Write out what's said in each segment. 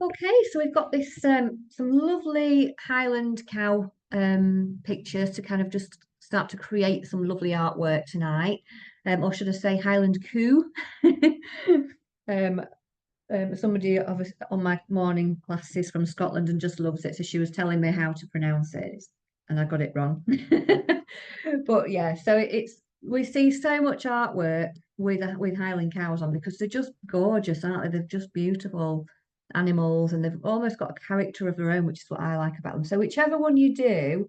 Okay, so we've got this some lovely Highland Cow pictures to kind of just start to create some lovely artwork tonight. Or should I say Highland Coo? Um, Somebody on my morning classes from Scotland and just loves it. So she was telling me how to pronounce it, and I got it wrong. But yeah, so it's we see so much artwork with Highland cows on because they're just gorgeous, aren't they? They're just beautiful animals, and they've almost got a character of their own, which is what I like about them. So whichever one you do,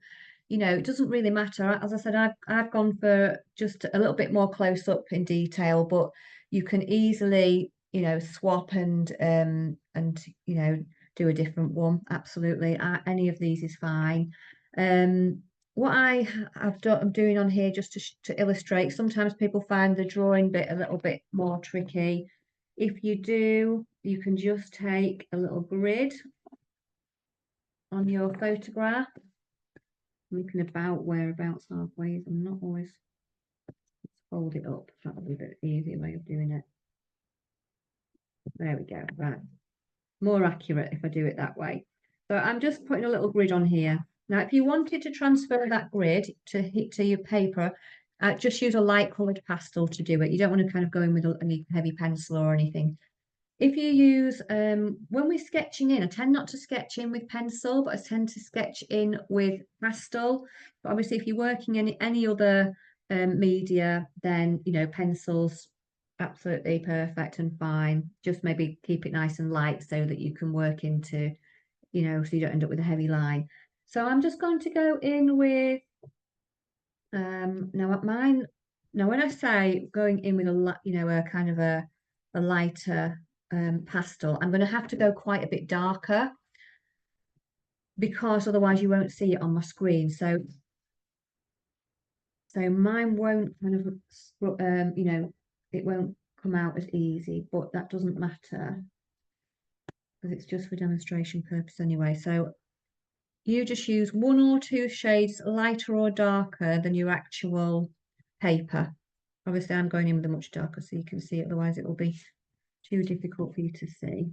it doesn't really matter. As I said, I've gone for just a little bit more close up in detail, but you can easily swap and do a different one. Absolutely. Any of these is fine. um what I'm doing on here just to illustrate, sometimes people find the drawing bit a little bit more tricky. If you do, you can just take a little grid on your photograph. I'm looking about whereabouts halfway. I'm not always fold it up. That'll be a bit easier way of doing it. There we go. Right. More accurate if I do it that way. So I'm just putting a little grid on here. Now, if you wanted to transfer that grid to your paper, just use a light coloured pastel to do it. You don't want to kind of go in with any heavy pencil or anything. If you use, when we're sketching in, I tend not to sketch in with pencil, but I tend to sketch in with pastel. But obviously, if you're working in any other media, then, pencils absolutely perfect and fine. Just maybe keep it nice and light so that you can work into, so you don't end up with a heavy line. So I'm just going to go in with, now at mine, now when I say going in with a kind of a lighter pastel, I'm going to have to go quite a bit darker because otherwise you won't see it on my screen. So mine won't kind of, it won't come out as easy, but that doesn't matter because it's just for demonstration purpose anyway. So you just use one or two shades lighter or darker than your actual paper. Obviously, I'm going in with a much darker so you can see it, otherwise it will be too difficult for you to see.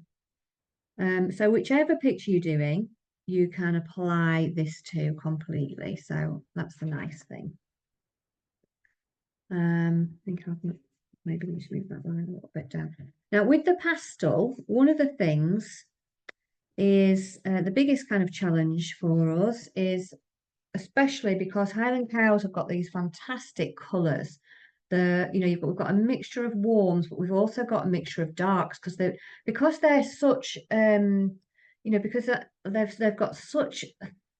So whichever picture you're doing, you can apply this to completely. So that's the nice thing. I think maybe we should move that line a little bit down. Now with the pastel, one of the things is the biggest kind of challenge for us is, especially because Highland cows have got these fantastic colours. We've got a mixture of warms, but we've also got a mixture of darks because they're such because they've got such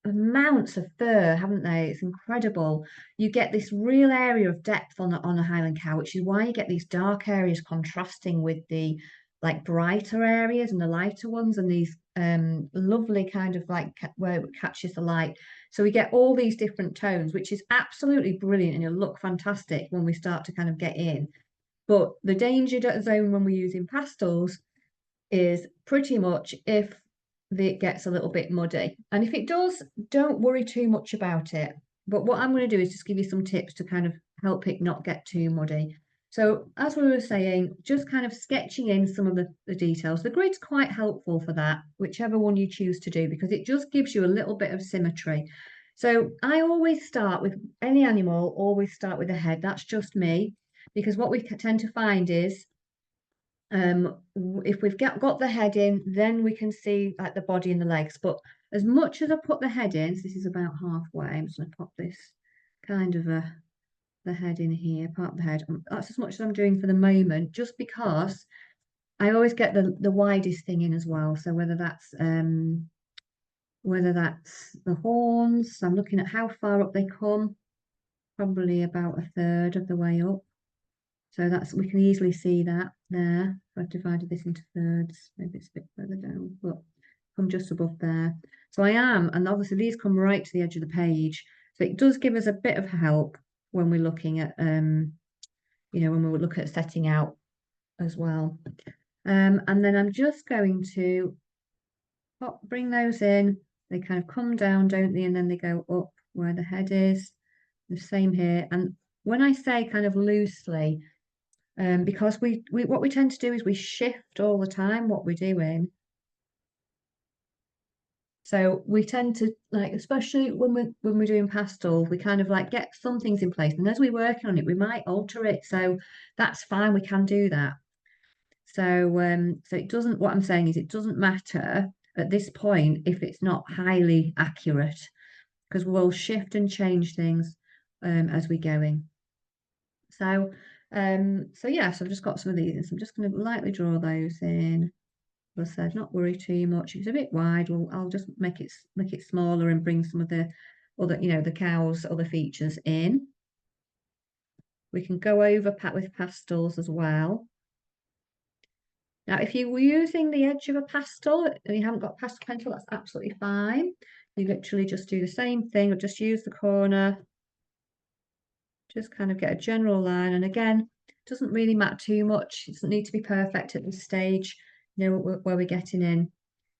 amounts of fur, haven't they? It's incredible. You get this real area of depth on a Highland cow, which is why you get these dark areas contrasting with the like brighter areas and the lighter ones, and these lovely kind of like where it catches the light. So we get all these different tones, which is absolutely brilliant and it'll look fantastic when we start to kind of get in. But the danger zone when we're using pastels is pretty much if it gets a little bit muddy. And if it does, don't worry too much about it. But what I'm going to do is just give you some tips to kind of help it not get too muddy. So as we were saying, just kind of sketching in some of the details. The grid's quite helpful for that, whichever one you choose to do, because it just gives you a little bit of symmetry. So I always start with any animal, always start with the head. That's just me, because what we tend to find is if we've got the head in, then we can see like the body and the legs. But as much as I put the head in, so this is about halfway, I'm just going to pop this kind of the head in here, part of the head. That's as much as I'm doing for the moment, just because I always get the widest thing in as well. So whether that's the horns, so I'm looking at how far up they come, probably about a third of the way up. So we can easily see that there. I've divided this into thirds, maybe it's a bit further down, but I'm just above there. So I am, and obviously these come right to the edge of the page. So it does give us a bit of help when we're looking at, when we look at setting out as well. And then I'm just going to bring those in. They kind of come down, don't they? And then they go up where the head is. The same here. And when I say kind of loosely, because what we tend to do is we shift all the time what we're doing. So we tend to like, especially when we're doing pastels, we kind of like get some things in place, and as we're working on it, we might alter it. So that's fine, we can do that. So it doesn't, what I'm saying is it doesn't matter at this point if it's not highly accurate, because we'll shift and change things as we're going. So yeah, so I've just got some of these, so I'm just going to lightly draw those in. As I said, not worry too much. If it's a bit wide, well, I'll just make it smaller and bring some of the other, the cow's other features in. We can go over with pastels as well. Now, if you were using the edge of a pastel and you haven't got pastel pencil, that's absolutely fine. You literally just do the same thing, or just use the corner, just kind of get a general line. And again, it doesn't really matter too much. It doesn't need to be perfect at this stage, where we're getting in.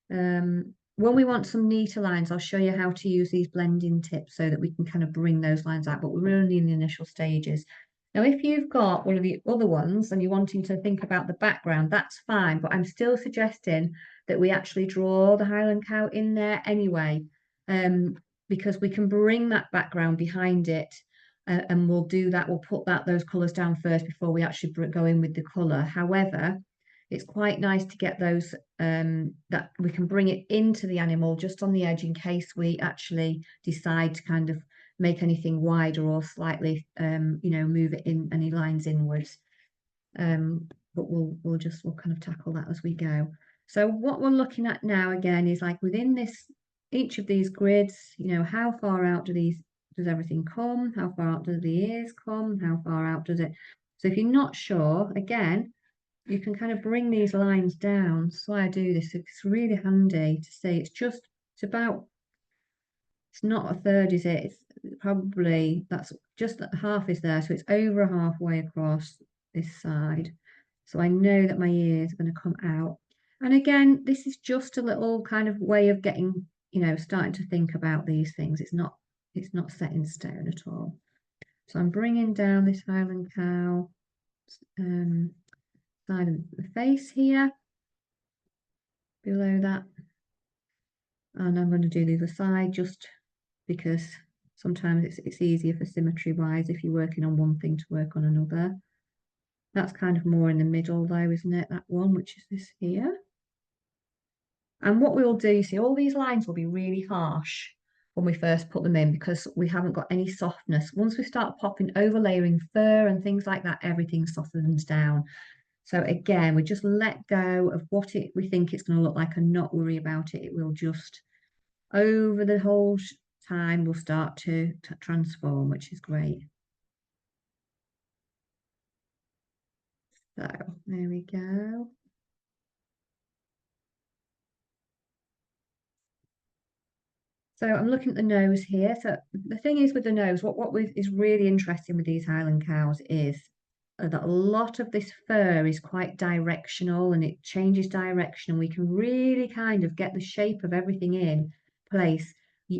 When we want some neater lines, I'll show you how to use these blending tips so that we can kind of bring those lines out, but we're only in the initial stages. Now, if you've got one of the other ones and you're wanting to think about the background, that's fine, but I'm still suggesting that we actually draw the Highland Cow in there anyway, because we can bring that background behind it, and we'll do that, we'll put those colours down first before we actually go in with the colour. However, it's quite nice to get those, that we can bring it into the animal just on the edge in case we actually decide to kind of make anything wider or slightly, move it in any lines inwards. But we'll kind of tackle that as we go. So what we're looking at now again is like within each of these grids, how far out does everything come? How far out do the ears come? How far out does it? So if you're not sure, again, you can kind of bring these lines down. That's why I do this. It's really handy to see. It's about, it's not a third, is it? It's probably, that's just that half is there. So it's over halfway across this side. So I know that my ears are going to come out. And again, this is just a little kind of way of getting, starting to think about these things. It's not set in stone at all. So I'm bringing down this Highland Cow side of the face here, below that, and I'm going to do the other side just because sometimes it's easier for symmetry wise if you're working on one thing to work on another. That's kind of more in the middle though, isn't it, that one, which is this here. And what we'll do, you see, all these lines will be really harsh when we first put them in because we haven't got any softness. Once we start popping, overlaying fur and things like that, everything softens down. So again, we just let go of what we think it's going to look like and not worry about it. It will just, over the whole time, will start to transform, which is great. So there we go. So I'm looking at the nose here. So the thing is with the nose, what is really interesting with these Highland cows is that a lot of this fur is quite directional and it changes direction, and we can really kind of get the shape of everything in place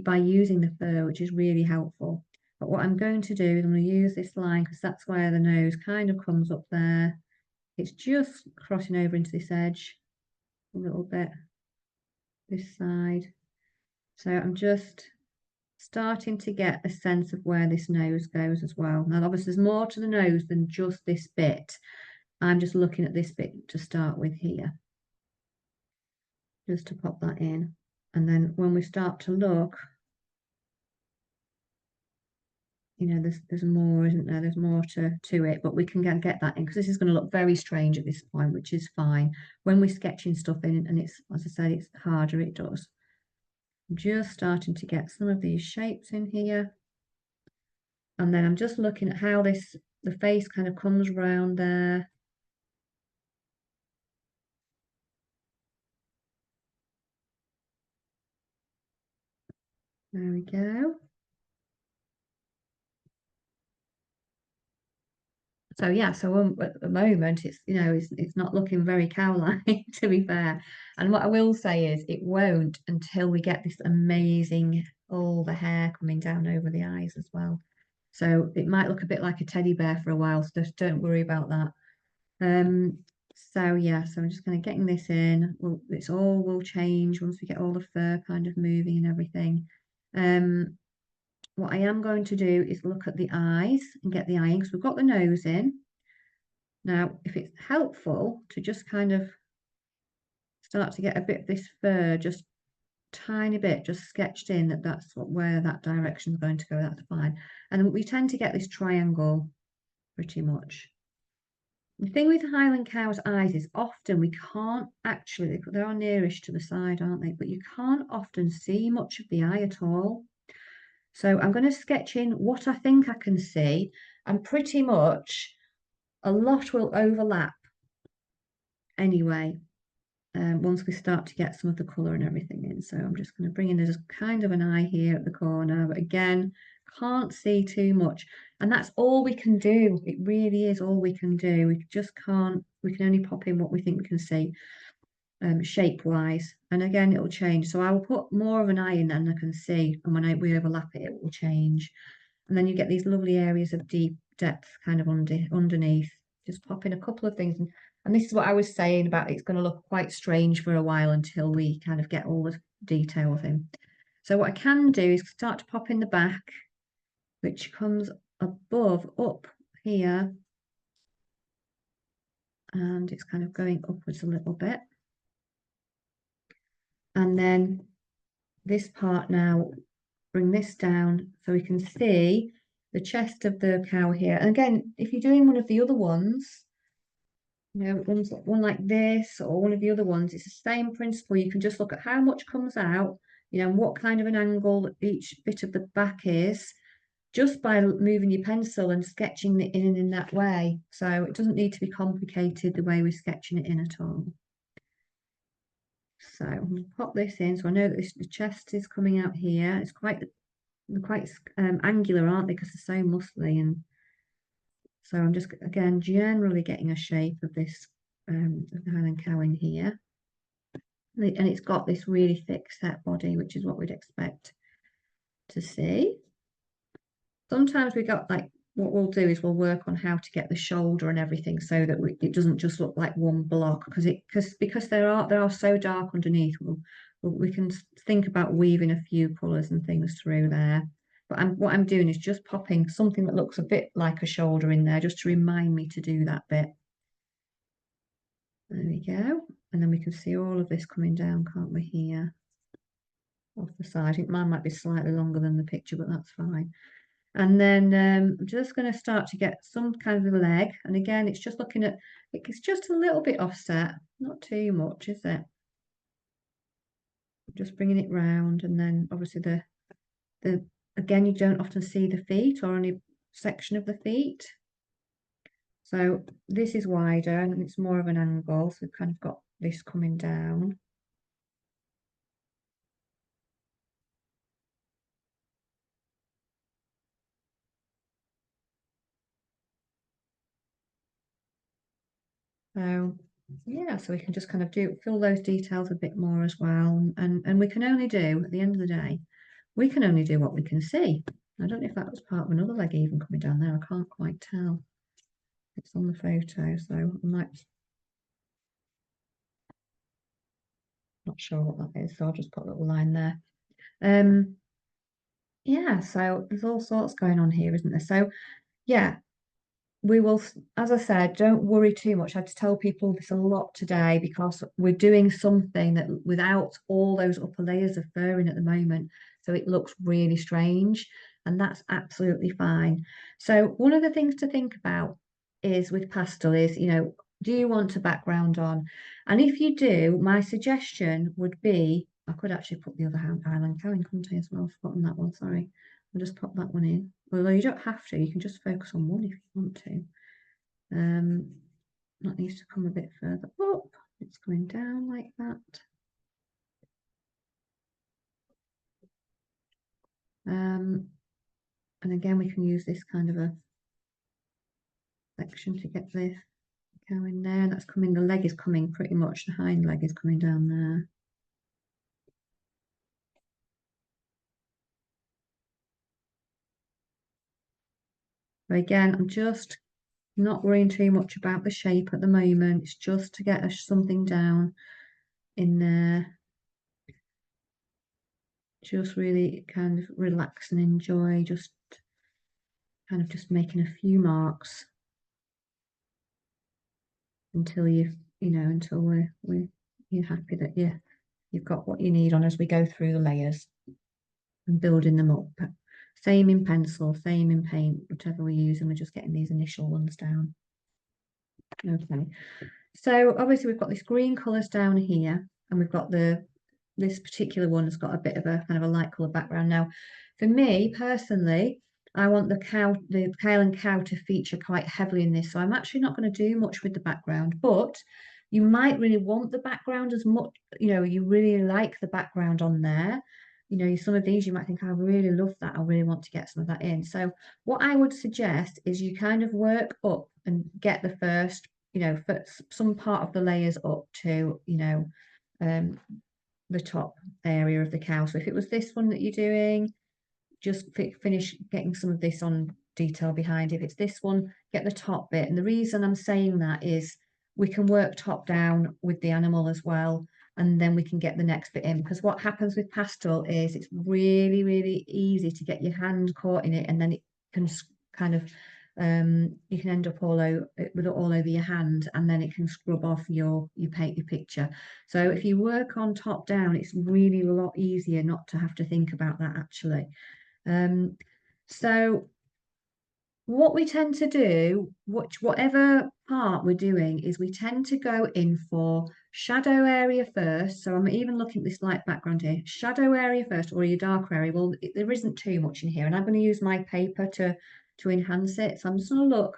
by using the fur, which is really helpful. But what I'm going to do is I'm going to use this line because that's where the nose kind of comes up there. It's just crossing over into this edge a little bit, this side. So I'm just starting to get a sense of where this nose goes as well. Now, obviously, there's more to the nose than just this bit. I'm just looking at this bit to start with here, just to pop that in. And then when we start to look, there's more, isn't there? There's more to it, but we can get that in because this is going to look very strange at this point, which is fine. When we're sketching stuff in, and it's, as I said, it's harder, it does. I'm just starting to get some of these shapes in here. And then I'm just looking at how the face kind of comes around there. There we go. So yeah, so at the moment it's not looking very cow-like to be fair. And what I will say is it won't until we get this amazing, all the hair coming down over the eyes as well. So it might look a bit like a teddy bear for a while, so just don't worry about that. So yeah, so I'm just kind of getting this in. Well, it's all will change once we get all the fur kind of moving and everything. What I am going to do is look at the eyes and get the eye in, because we've got the nose in. Now, if it's helpful to just kind of start to get a bit of this fur, just tiny bit, just sketched in, that's where that direction is going to go, that's fine. And we tend to get this triangle pretty much. The thing with Highland cow's eyes is often we can't actually, they are nearish to the side, aren't they? But you can't often see much of the eye at all. So I'm going to sketch in what I think I can see, and pretty much a lot will overlap anyway, once we start to get some of the colour and everything in. So I'm just going to bring in, there's kind of an eye here at the corner, but again, can't see too much. And that's all we can do. It really is all we can do. We just can't, we can only pop in what we think we can see, shape wise. And again, it'll change. So I will put more of an eye in than I can see. And when we overlap it, it will change. And then you get these lovely areas of deep depth kind of underneath. Just pop in a couple of things. And this is what I was saying about it's going to look quite strange for a while until we kind of get all the detail of him. So what I can do is start to pop in the back, which comes above, up here. And it's kind of going upwards a little bit. And then this part now, bring this down so we can see the chest of the cow here. And again, if you're doing one of the other ones, you know, one like this or one of the other ones, it's the same principle. You can just look at how much comes out, you know, and what kind of an angle each bit of the back is, just by moving your pencil and sketching it in that way. So it doesn't need to be complicated the way we're sketching it in at all. So I'm going to pop this in. So I know that the chest is coming out here. It's quite angular, aren't they? Because they're so muscly. And so I'm just, again, generally getting a shape of this of the Highland cow in here. And it's got this really thick set body, which is what we'd expect to see. Sometimes we got like, what we'll do is we'll work on how to get the shoulder and everything so that it doesn't just look like one block, because they are so dark underneath. We can think about weaving a few colours and things through there. But what I'm doing is just popping something that looks a bit like a shoulder in there, just to remind me to do that bit. There we go. And then we can see all of this coming down, can't we, here off the side. I think mine might be slightly longer than the picture, but that's fine. And then I'm just going to start to get some kind of a leg. And again, it's just looking at, it's just a little bit offset, not too much, is it? Just bringing it round. And then obviously the again, you don't often see the feet or any section of the feet. So this is wider and it's more of an angle. So we've kind of got this coming down. So yeah, so we can just kind of fill those details a bit more as well. And we can only do, at the end of the day, we can only do what we can see. I don't know if that was part of another leg even coming down there. I can't quite tell. It's on the photo, so I might, not sure what that is. So I'll just put a little line there. Yeah, so there's all sorts going on here, isn't there? So yeah, we will, as I said, don't worry too much. I had to tell people this a lot today because we're doing something that without all those upper layers of fur in at the moment. So it looks really strange, and that's absolutely fine. So one of the things to think about is with pastel is, you know, do you want a background on? And if you do, my suggestion would be, I could actually put the other Highland Cow in, couldn't I, as well? I've forgotten that one, sorry. I'll just pop that one in. Although you don't have to, you can just focus on one if you want to. That needs to come a bit further up. It's going down like that. And again, we can use this kind of a section to get the cow in there. And that's coming, the leg is coming pretty much, the hind leg is coming down there. So again, I'm just Not worrying too much about the shape at the moment. It's just to get us something down in there. Just really kind of relax and enjoy, just kind of just making a few marks until until you're happy that you've got what you need on as we go through the layers and building them up. Same in pencil, same in paint, whatever we use, and we're just getting these initial ones down. Okay, so obviously we've got this green colours down here, and we've got this particular one has got a bit of a kind of a light colour background. Now, for me personally, I want the Highland Cow to feature quite heavily in this, so I'm actually not going to do much with the background, but you might really want the background as much, you really like the background on there. Some of these you might think, I really love that, I really want to get some of that in. So what I would suggest is you kind of work up and get the first, for some part of the layers up to, um, the top area of the cow. So if it was this one that you're doing, just finish getting some of this on detail behind. If it's this one, get the top bit. And the reason I'm saying that is we can work top down with the animal as well, and then we can get the next bit in. Because what happens with pastel is it's really, really easy to get your hand caught in it, and then it can kind of you can end up all over with it all over your hand, and then it can scrub off your paint your picture. So if you work on top down, it's really a lot easier not to have to think about that actually. So what we tend to do, whatever part we're doing, is we tend to go in for shadow area first. So I'm even looking at this light background here, shadow area first, or your darker area. Well, there isn't too much in here, and I'm going to use my paper to enhance it. So I'm just going to look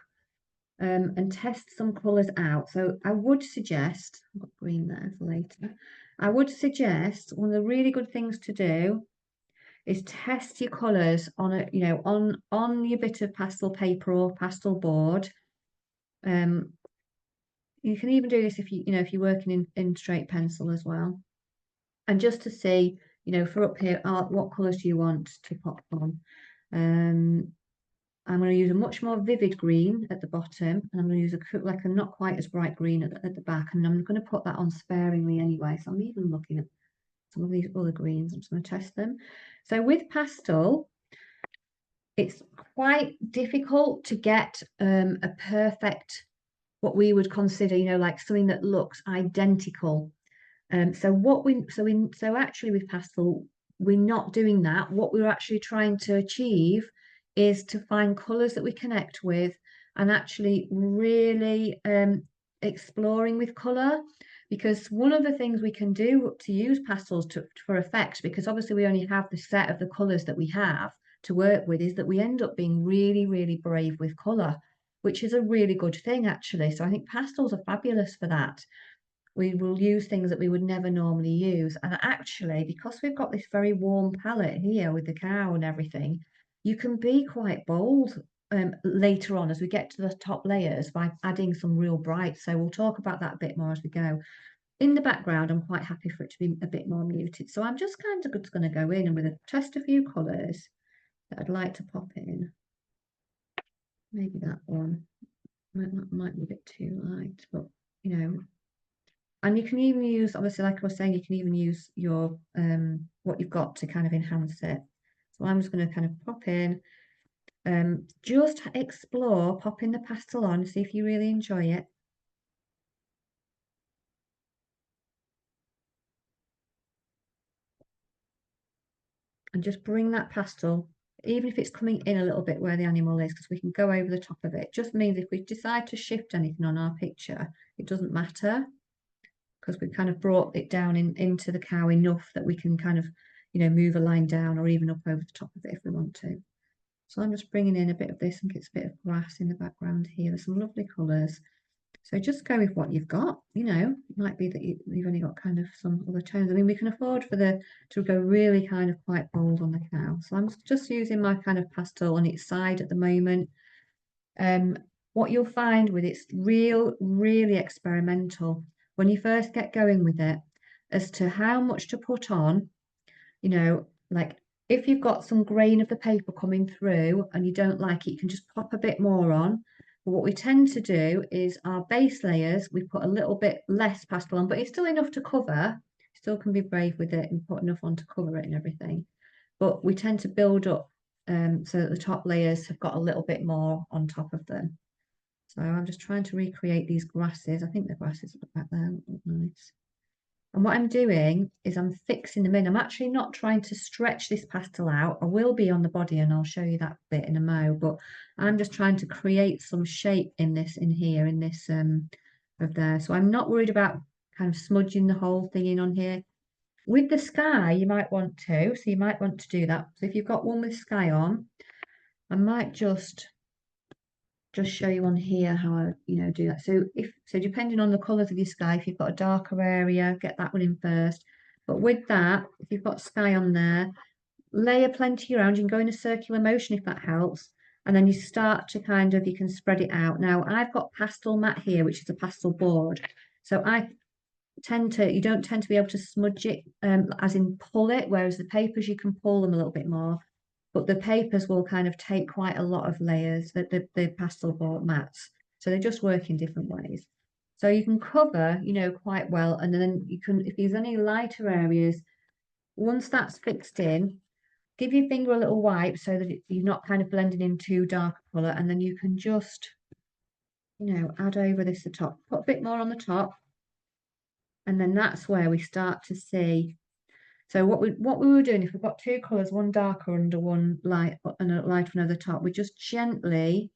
and test some colours out. So I would suggest, I've got green there for later. I would suggest one of the really good things to do is test your colours on on your bit of pastel paper or pastel board. You can even do this if if you're working in straight pencil as well, and just to see for up here, what colours do you want to pop on. I'm going to use a much more vivid green at the bottom, and I'm going to use a not quite as bright green at the back, and I'm going to put that on sparingly anyway. So I'm even looking at some of these other greens. I'm just going to test them. So with pastel, it's quite difficult to get a perfect, what we would consider, like something that looks identical. So actually with pastel, we're not doing that. What we're actually trying to achieve is to find colours that we connect with, and actually really exploring with colour. Because one of the things we can do to use pastels for effect, because obviously we only have the set of the colours that we have to work with, is that we end up being really, really brave with colour, which is a really good thing actually. So I think pastels are fabulous for that. We will use things that we would never normally use. And actually, because we've got this very warm palette here with the cow and everything, you can be quite bold later on as we get to the top layers by adding some real bright. So we'll talk about that a bit more as we go. In the background, I'm quite happy for it to be a bit more muted. So I'm just kind of just going to go in and with test a few colours that I'd like to pop in. Maybe that one might be a bit too light, but and you can even use, obviously, like I was saying, you can even use your what you've got to kind of enhance it. So I'm just going to kind of pop in, just explore, pop in the pastel on, see if you really enjoy it. And just bring that pastel, even if it's coming in a little bit where the animal is, because we can go over the top of it. Just means if we decide to shift anything on our picture, it doesn't matter, because we've kind of brought it down into the cow enough that we can kind of, move a line down or even up over the top of it if we want to. So I'm just bringing in a bit of this, and it's a bit of grass in the background here. There's some lovely colours. So just go with what you've got. It might be that you've only got kind of some other tones. I mean, we can afford to go really kind of quite bold on the cow. So I'm just using my kind of pastel on its side at the moment. What you'll find with it's really experimental when you first get going with it as to how much to put on, like if you've got some grain of the paper coming through and you don't like it, you can just pop a bit more on. But what we tend to do is our base layers, we put a little bit less pastel on, but it's still enough to cover. Still can be brave with it and put enough on to cover it and everything. But we tend to build up so that the top layers have got a little bit more on top of them. So I'm just trying to recreate these grasses. I think the grasses look back there look nice. And what I'm doing is I'm fixing them in. I'm actually not trying to stretch this pastel out. I will be on the body and I'll show you that bit in a mo, but I'm just trying to create some shape in this, in here, in this of there. So I'm not worried about kind of smudging the whole thing in on here. With the sky, you might want to, so you might want to do that. So if you've got one with sky on, I might just show you on here how I, do that. So depending on the colours of your sky, if you've got a darker area, get that one in first. But with that, if you've got sky on there, layer plenty around. You can go in a circular motion if that helps. And then you start to kind of, you can spread it out. Now I've got pastel mat here, which is a pastel board. So you don't tend to be able to smudge it, as in pull it, whereas the papers, you can pull them a little bit more. But the papers will kind of take quite a lot of layers, the pastel board mats. So they just work in different ways. So you can cover, quite well. And then you can, if there's any lighter areas, once that's fixed in, give your finger a little wipe so that you're not kind of blending in too dark a colour. And then you can just, add over this the top, put a bit more on the top. And then that's where we start to see. So what we were doing, if we've got two colours, one darker under one light and a light one over the top, we just gently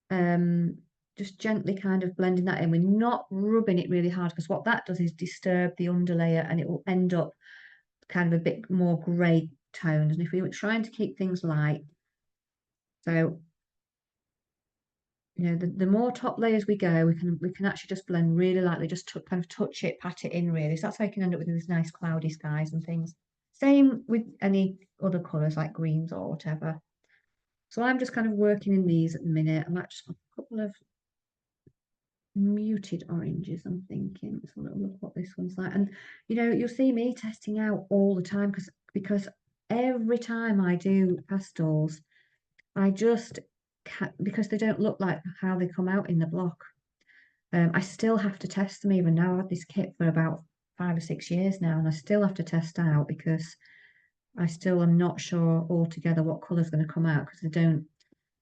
kind of blending that in. We're not rubbing it really hard, because what that does is disturb the underlayer and it will end up kind of a bit more grey tones. And if we were trying to keep things light, so the more top layers we go, we can actually just blend really lightly, just kind of touch it, pat it in really. So that's how you can end up with these nice cloudy skies and things. Same with any other colours like greens or whatever. So I'm just kind of working in these at the minute. I might just have a couple of muted oranges, I'm thinking. Let's have a little look what this one's like. And you'll see me testing out all the time, because every time I do pastels, I just because they don't look like how they come out in the block. I still have to test them even now. I've had this kit for about 5 or 6 years now, and I still have to test out because I still am not sure altogether what colour is going to come out, because they don't,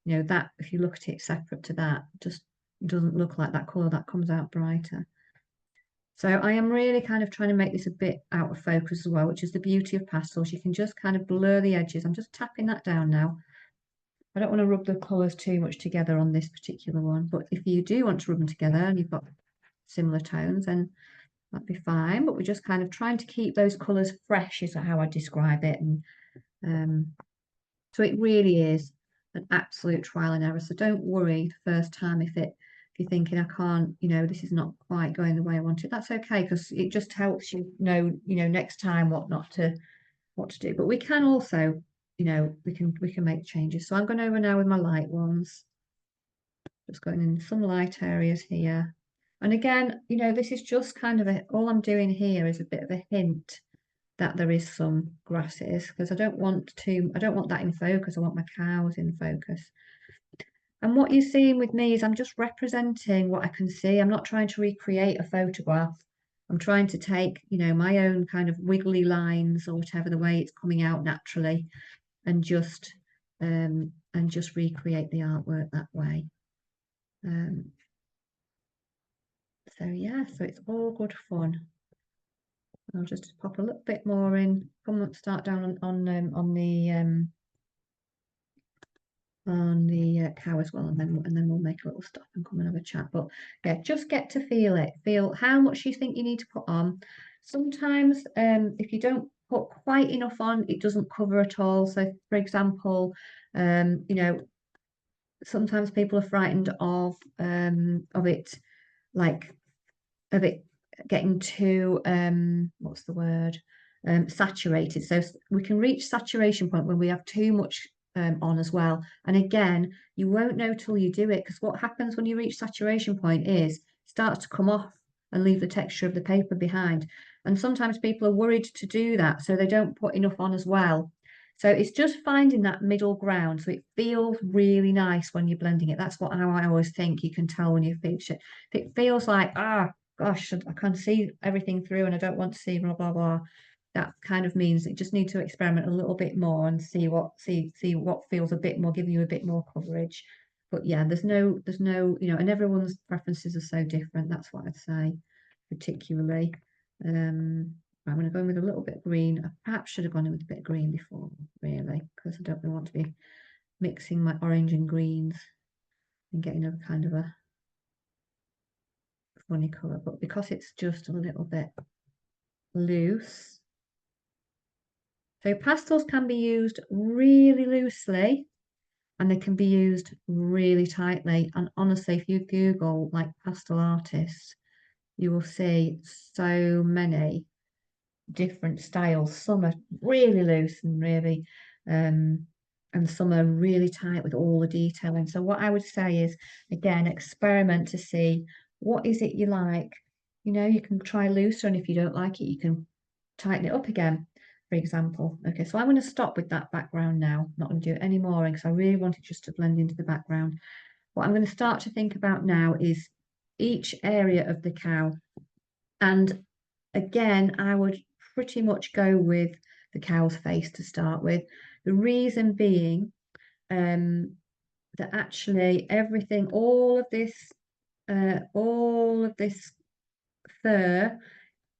that if you look at it separate to that, just doesn't look like that colour. That comes out brighter. So I am really kind of trying to make this a bit out of focus as well, which is the beauty of pastels. You can just kind of blur the edges. I'm just tapping that down now. I don't want to rub the colours too much together on this particular one, but if you do want to rub them together and you've got similar tones, then that'd be fine. But we're just kind of trying to keep those colours fresh, is how I describe it. And so it really is an absolute trial and error. So don't worry the first time if you're thinking, I can't, this is not quite going the way I want it. That's okay, because it just helps you know, next time what to do. But we can also, we can make changes. So I'm going over now with my light ones, just going in some light areas here. And again, this is just kind of all I'm doing here is a bit of a hint that there is some grasses, because I don't want that in focus. I want my cows in focus. And what you're seeing with me is I'm just representing what I can see. I'm not trying to recreate a photograph. I'm trying to take, my own kind of wiggly lines or whatever, the way it's coming out naturally, and just recreate the artwork that way. So yeah, so it's all good fun. I'll just pop a little bit more in. Come on, start down on the cow as well, and then we'll make a little stop and come and have a chat. But yeah, just get to feel how much you think you need to put on. Sometimes if you don't put quite enough on, it doesn't cover at all. So for example, sometimes people are frightened of it, like of it getting too what's the word, saturated. So we can reach saturation point when we have too much on as well. And again, you won't know till you do it, because what happens when you reach saturation point is it starts to come off and leave the texture of the paper behind. And sometimes people are worried to do that, so they don't put enough on as well. So it's just finding that middle ground. So it feels really nice when you're blending it. That's how I always think you can tell when you finish it. If it feels like, gosh, I can see everything through and I don't want to see blah, blah, blah. That kind of means that you just need to experiment a little bit more and see what feels a bit more, giving you a bit more coverage. But yeah, there's no, and everyone's preferences are so different. That's what I'd say, particularly. I'm going to go in with a little bit of green. I perhaps should have gone in with a bit of green before, really, because I don't really want to be mixing my orange and greens and getting a kind of a funny colour. But because it's just a little bit loose. So pastels can be used really loosely and they can be used really tightly. And honestly, if you Google like pastel artists, you will see so many different styles. Some are really loose and really, and some are really tight with all the detailing. So what I would say is, again, experiment to see what is it you like. You can try looser, and if you don't like it, you can tighten it up again, for example. Okay, so I'm going to stop with that background now. Not going to do it anymore because I really wanted just to blend into the background. What I'm going to start to think about now is each area of the cow. And again, I would pretty much go with the cow's face to start with. The reason being that actually everything, all of this fur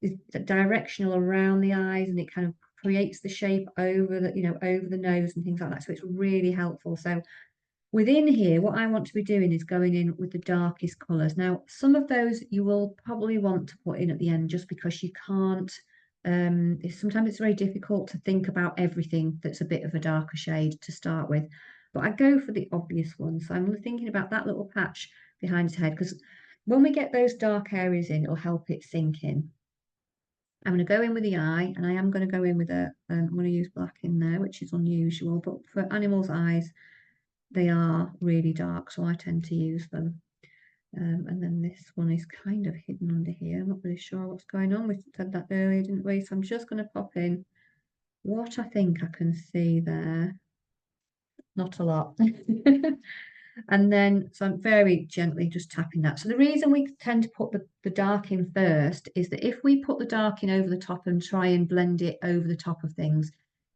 is directional around the eyes, and it kind of creates the shape over the nose and things like that. So it's really helpful. So within here, what I want to be doing is going in with the darkest colours. Now, some of those you will probably want to put in at the end just because you can't, sometimes it's very difficult to think about everything that's a bit of a darker shade to start with. But I go for the obvious ones. So I'm thinking about that little patch behind his head because when we get those dark areas in, it'll help it sink in. I'm going to go in with the eye, and I am going to go in with I'm going to use black in there, which is unusual, but for animals' eyes, they are really dark, so I tend to use them. And then this one is kind of hidden under here. I'm not really sure what's going on. We said that earlier, didn't we? So I'm just going to pop in what I think I can see there. Not a lot. And then, so I'm very gently just tapping that. So the reason we tend to put the dark in first is that if we put the dark in over the top and try and blend it over the top of things,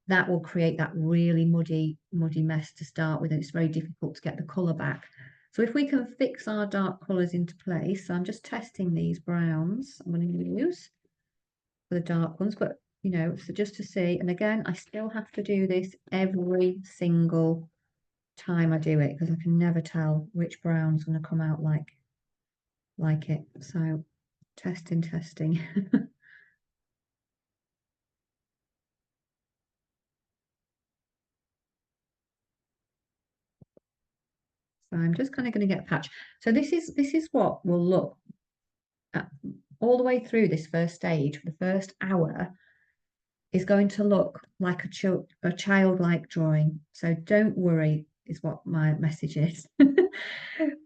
that will create that really muddy mess to start with, and it's very difficult to get the colour back. So if we can fix our dark colours into place, so I'm just testing these browns I'm going to use for the dark ones, but so just to see, and again, I still have to do this every single time I do it because I can never tell which brown's going to come out like it. So testing. So I'm just kind of going to get a patch. So this is what will look at, all the way through this first stage for the first hour is going to look like a childlike drawing. So don't worry is what my message is.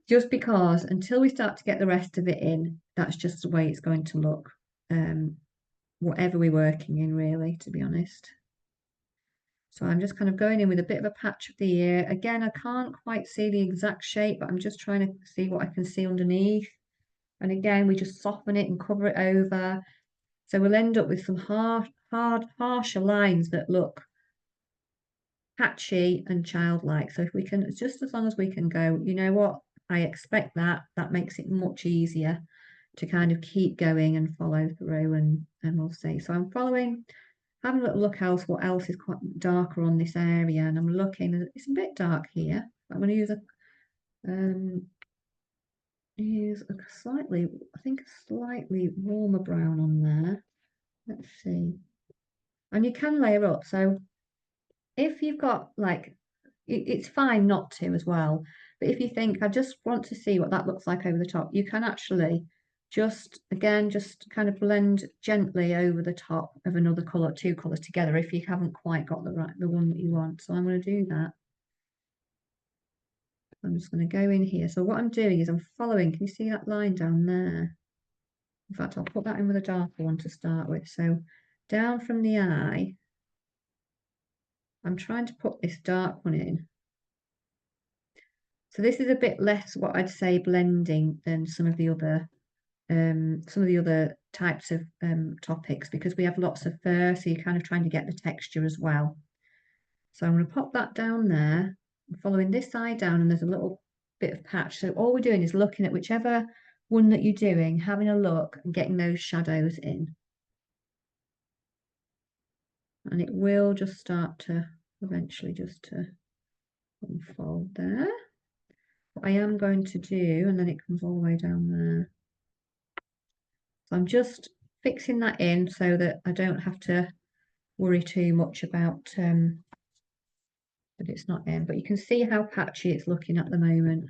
Just because until we start to get the rest of it in, that's just the way it's going to look. Whatever we're working in, really, to be honest. So I'm just kind of going in with a bit of a patch of the ear. Again, I can't quite see the exact shape, but I'm just trying to see what I can see underneath. And again, we just soften it and cover it over. So we'll end up with some harsher lines that look patchy and childlike. So if we can, just as long as we can go, you know what, I expect that makes it much easier to kind of keep going and follow through, and we'll see. So I'm following, having a little look what else is quite darker on this area, and I'm looking, it's a bit dark here. I'm going to use a slightly, I think a slightly warmer brown on there. Let's see. And you can layer up. So if you've got like, it's fine not to as well. But if you think, I just want to see what that looks like over the top, you can actually just kind of blend gently over the top of another colour, two colours together if you haven't quite got the one that you want. So I'm going to do that. I'm just going to go in here. So what I'm doing is I'm following, can you see that line down there? In fact, I'll put that in with a darker one to start with. So down from the eye, I'm trying to put this dark one in. So this is a bit less what I'd say blending than some of the other types of topics, because we have lots of fur, so you're kind of trying to get the texture as well. So I'm going to pop that down there, following this side down, and there's a little bit of patch. So all we're doing is looking at whichever one that you're doing, having a look and getting those shadows in. And it will just start to eventually just to unfold there. What I am going to do, and then it comes all the way down there. So I'm just fixing that in so that I don't have to worry too much about that it's not in. But you can see how patchy it's looking at the moment.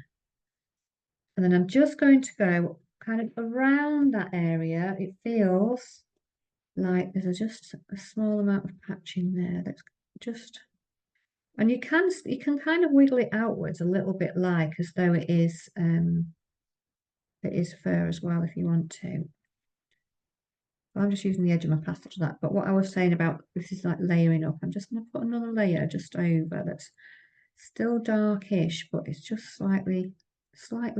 And then I'm just going to go kind of around that area. It feels like there's just a small amount of patch in there that's just, and you can kind of wiggle it outwards a little bit, like as though it is fur as well if you want to. I'm just using the edge of my pastel to that. But what I was saying about this is like layering up. I'm just going to put another layer just over that's still darkish, but it's just slightly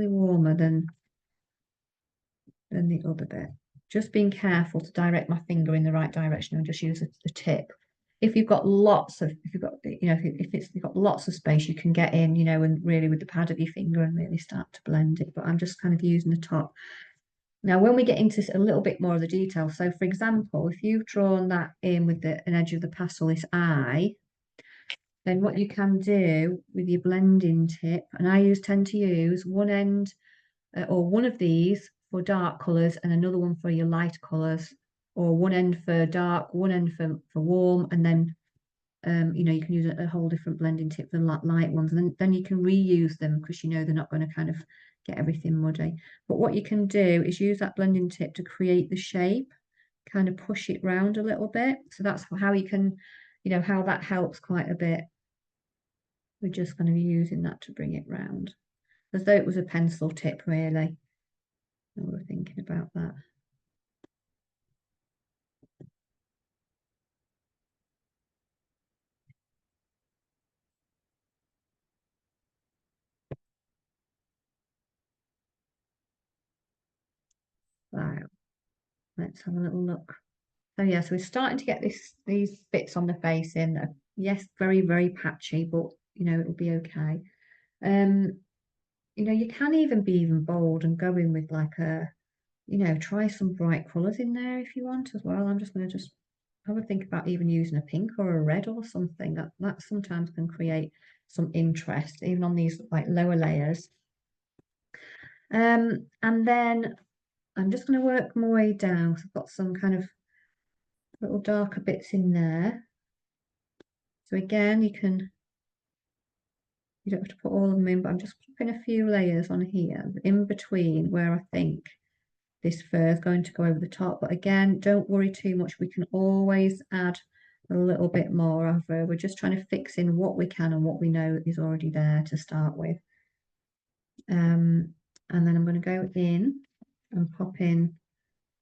warmer than the other bit. Just being careful to direct my finger in the right direction and just use the tip. If you've got lots of, if you've got, you know, if you've got lots of space, you can get in, you know, and really with the pad of your finger and really start to blend it. But I'm just kind of using the top. Now, when we get into a little bit more of the detail, so for example, if you've drawn that in with an edge of the pastel, this eye, then what you can do with your blending tip, and I tend to use one end or one of these for dark colours and another one for your light colours, or one end for dark, one end for warm, and then you know, you can use a whole different blending tip for light ones, and then you can reuse them because you know they're not going to kind of get everything muddy. But what you can do is use that blending tip to create the shape, kind of push it round a little bit. So that's how you can, you know, how that helps quite a bit. We're just going to be using that to bring it round, as though it was a pencil tip, really. And we're thinking about that. Wow. Let's have a little look. So yeah, so we're starting to get these bits on the face in. Yes, very, very patchy, but you know, it'll be okay. You know, you can even be even bold and go in with like you know, try some bright colours in there if you want as well. I'm just going to just have a think about even using a pink or a red or something. That sometimes can create some interest, even on these like lower layers. And then I'm just going to work my way down. So I've got some kind of little darker bits in there. So again, you don't have to put all of them in, but I'm just putting a few layers on here in between where I think this fur is going to go over the top. But again, don't worry too much. We can always add a little bit more of fur. We're just trying to fix in what we can and what we know is already there to start with. And then I'm going to go in and pop in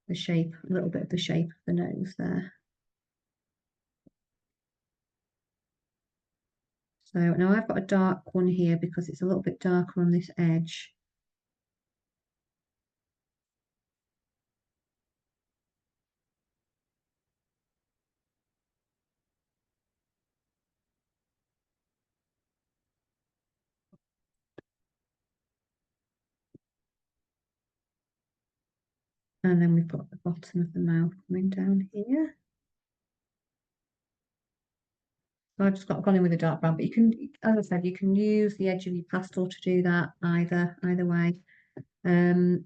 the shape, a little bit of the shape of the nose there. So now I've got a dark one here because it's a little bit darker on this edge. And then we've got the bottom of the mouth coming down here. So I've just gone in with a dark brown, but you can, as I said, you can use the edge of your pastel to do that either way. And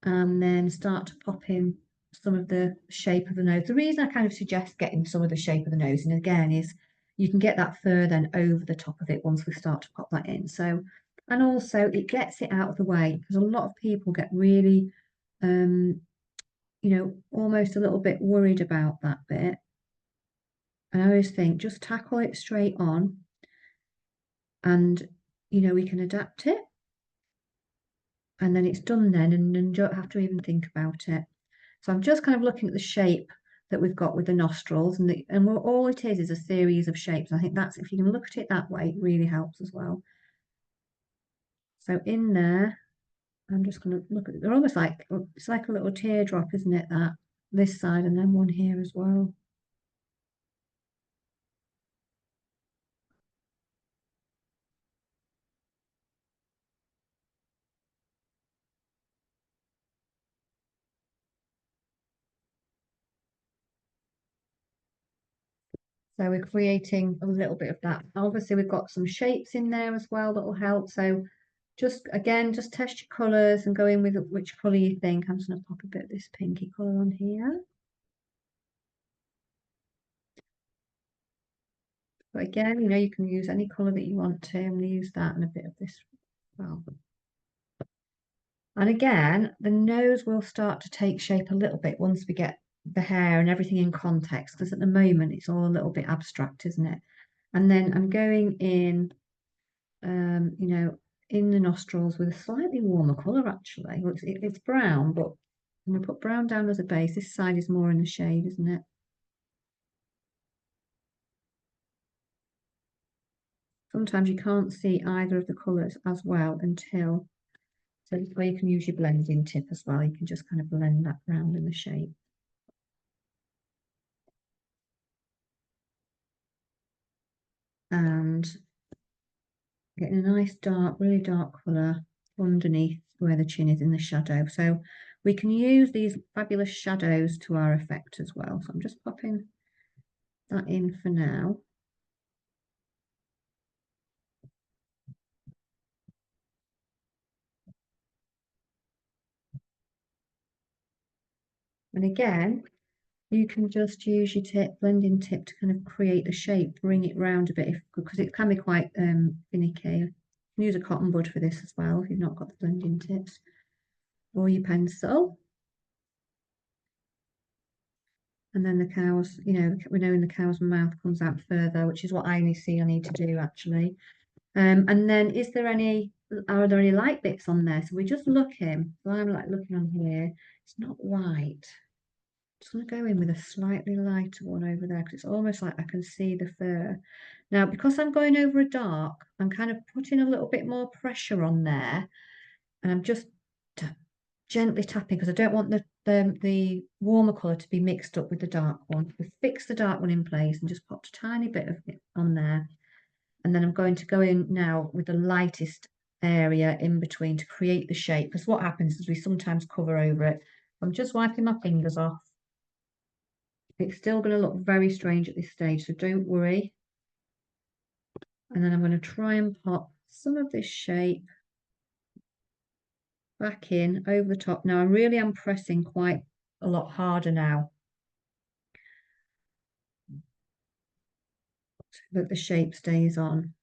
then start to pop in some of the shape of the nose. The reason I kind of suggest getting some of the shape of the nose in again is you can get that fur then over the top of it once we start to pop that in. So, and also it gets it out of the way, because a lot of people get really, you know, almost a little bit worried about that bit. And I always think just tackle it straight on, and you know, we can adapt it, and then it's done then, and don't have to even think about it. So I'm just kind of looking at the shape that we've got with the nostrils, and all it is a series of shapes. I think that's, if you can look at it that way, it really helps as well. So in there, I'm just going to look at, they're almost like, it's like a little teardrop, isn't it, that this side, and then one here as well. So we're creating a little bit of that. Obviously, we've got some shapes in there as well that will help. So just, again, just test your colours and go in with which colour you think. I'm just going to pop a bit of this pinky colour on here. But again, you know, you can use any colour that you want to. I'm going to use that and a bit of this as well. And again, the nose will start to take shape a little bit once we get the hair and everything in context, because at the moment it's all a little bit abstract, isn't it? And then I'm going in, you know, in the nostrils with a slightly warmer colour actually. Well, it's brown, but I'm going to put brown down as a base. This side is more in the shade, isn't it? Sometimes you can't see either of the colours as well until, so this way you can use your blending tip as well. You can just kind of blend that round in the shape. And getting a nice dark, really dark colour underneath where the chin is in the shadow. So we can use these fabulous shadows to our effect as well. So I'm just popping that in for now. And again, you can just use your blending tip to kind of create the shape, bring it round a bit, because it can be quite finicky. You can use a cotton bud for this as well if you've not got the blending tips, or your pencil. And then the cow's, you know, we know in the cow's mouth comes out further, which is what I need to do actually. And then are there any light bits on there? So we're just looking. So I'm like looking on here. It's not white. Just want to go in with a slightly lighter one over there because it's almost like I can see the fur. Now, because I'm going over a dark, I'm kind of putting a little bit more pressure on there, and I'm just gently tapping because I don't want the warmer colour to be mixed up with the dark one. We fix the dark one in place and just pop a tiny bit of it on there. And then I'm going to go in now with the lightest area in between to create the shape, because what happens is we sometimes cover over it. I'm just wiping my fingers off. It's still going to look very strange at this stage, so don't worry. And then I'm going to try and pop some of this shape back in over the top. Now I really am pressing quite a lot harder now so that the shape stays on.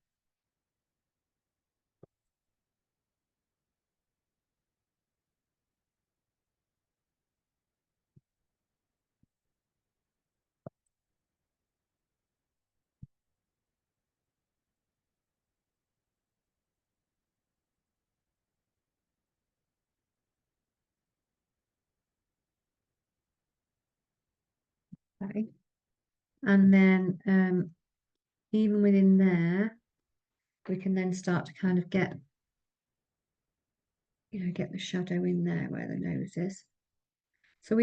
Okay. And then even within there, we can then start to kind of get, you know, get the shadow in there where the nose is. So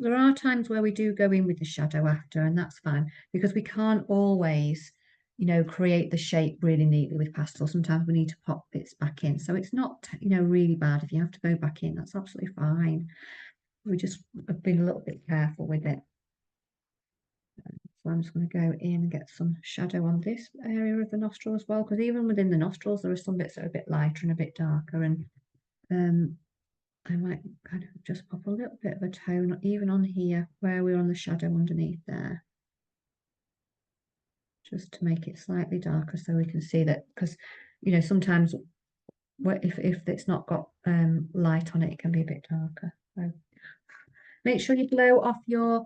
there are times where we do go in with the shadow after, and that's fine because we can't always, you know, create the shape really neatly with pastel. Sometimes we need to pop bits back in. So it's not, you know, really bad if you have to go back in. That's absolutely fine. We just have been a little bit careful with it. So I'm just going to go in and get some shadow on this area of the nostril as well, because even within the nostrils, there are some bits that are a bit lighter and a bit darker. And I might kind of just pop a little bit of a tone, even on here, where we're on the shadow underneath there. Just to make it slightly darker so we can see that, because, you know, sometimes if it's not got light on it, it can be a bit darker. So make sure you blow off your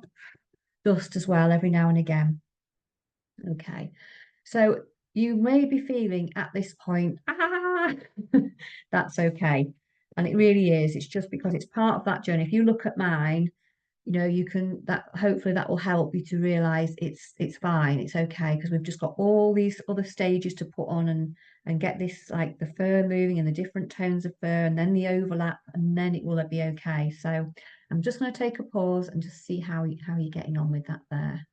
dust as well every now and again. Okay, so you may be feeling at this point, that's okay. And it really is. It's just because it's part of that journey. If you look at mine, you know, you can that hopefully that will help you to realize it's fine, it's okay, because we've just got all these other stages to put on and get this like the fur moving and the different tones of fur and then the overlap and then it will be okay. So I'm just going to take a pause and just see how you're getting on with that there.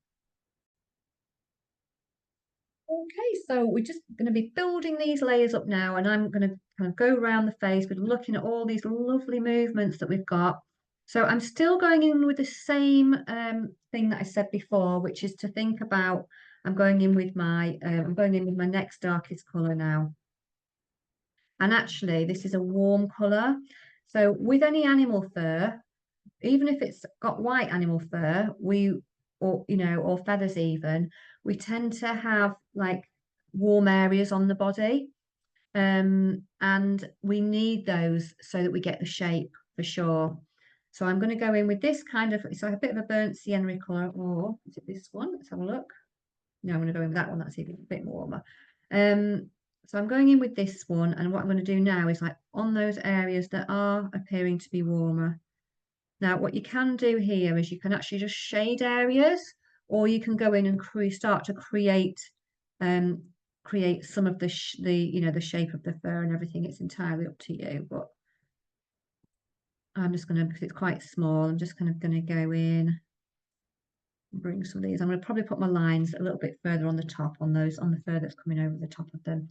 Okay, so we're just going to be building these layers up now, and I'm going to kind of go around the face, but looking at all these lovely movements that we've got. So I'm still going in with the same thing that I said before, which is to think about, I'm going in with my next darkest colour now. And actually, this is a warm colour. So with any animal fur, even if it's got white animal fur, or you know, or feathers even, we tend to have like warm areas on the body. And we need those so that we get the shape for sure. So I'm going to go in with this kind of, it's like a bit of a burnt sienna colour, or is it this one? Let's have a look. No, I'm going to go in with that one. That's even a bit warmer. Um, so I'm going in with this one, and what I'm going to do now is like on those areas that are appearing to be warmer. Now, what you can do here is you can actually just shade areas, or you can go in and start to um, create some of the you know the shape of the fur and everything. It's entirely up to you, but I'm just going to, because it's quite small, I'm just kind of going to go in and bring some of these. I'm going to probably put my lines a little bit further on the top on the fur that's coming over the top of them.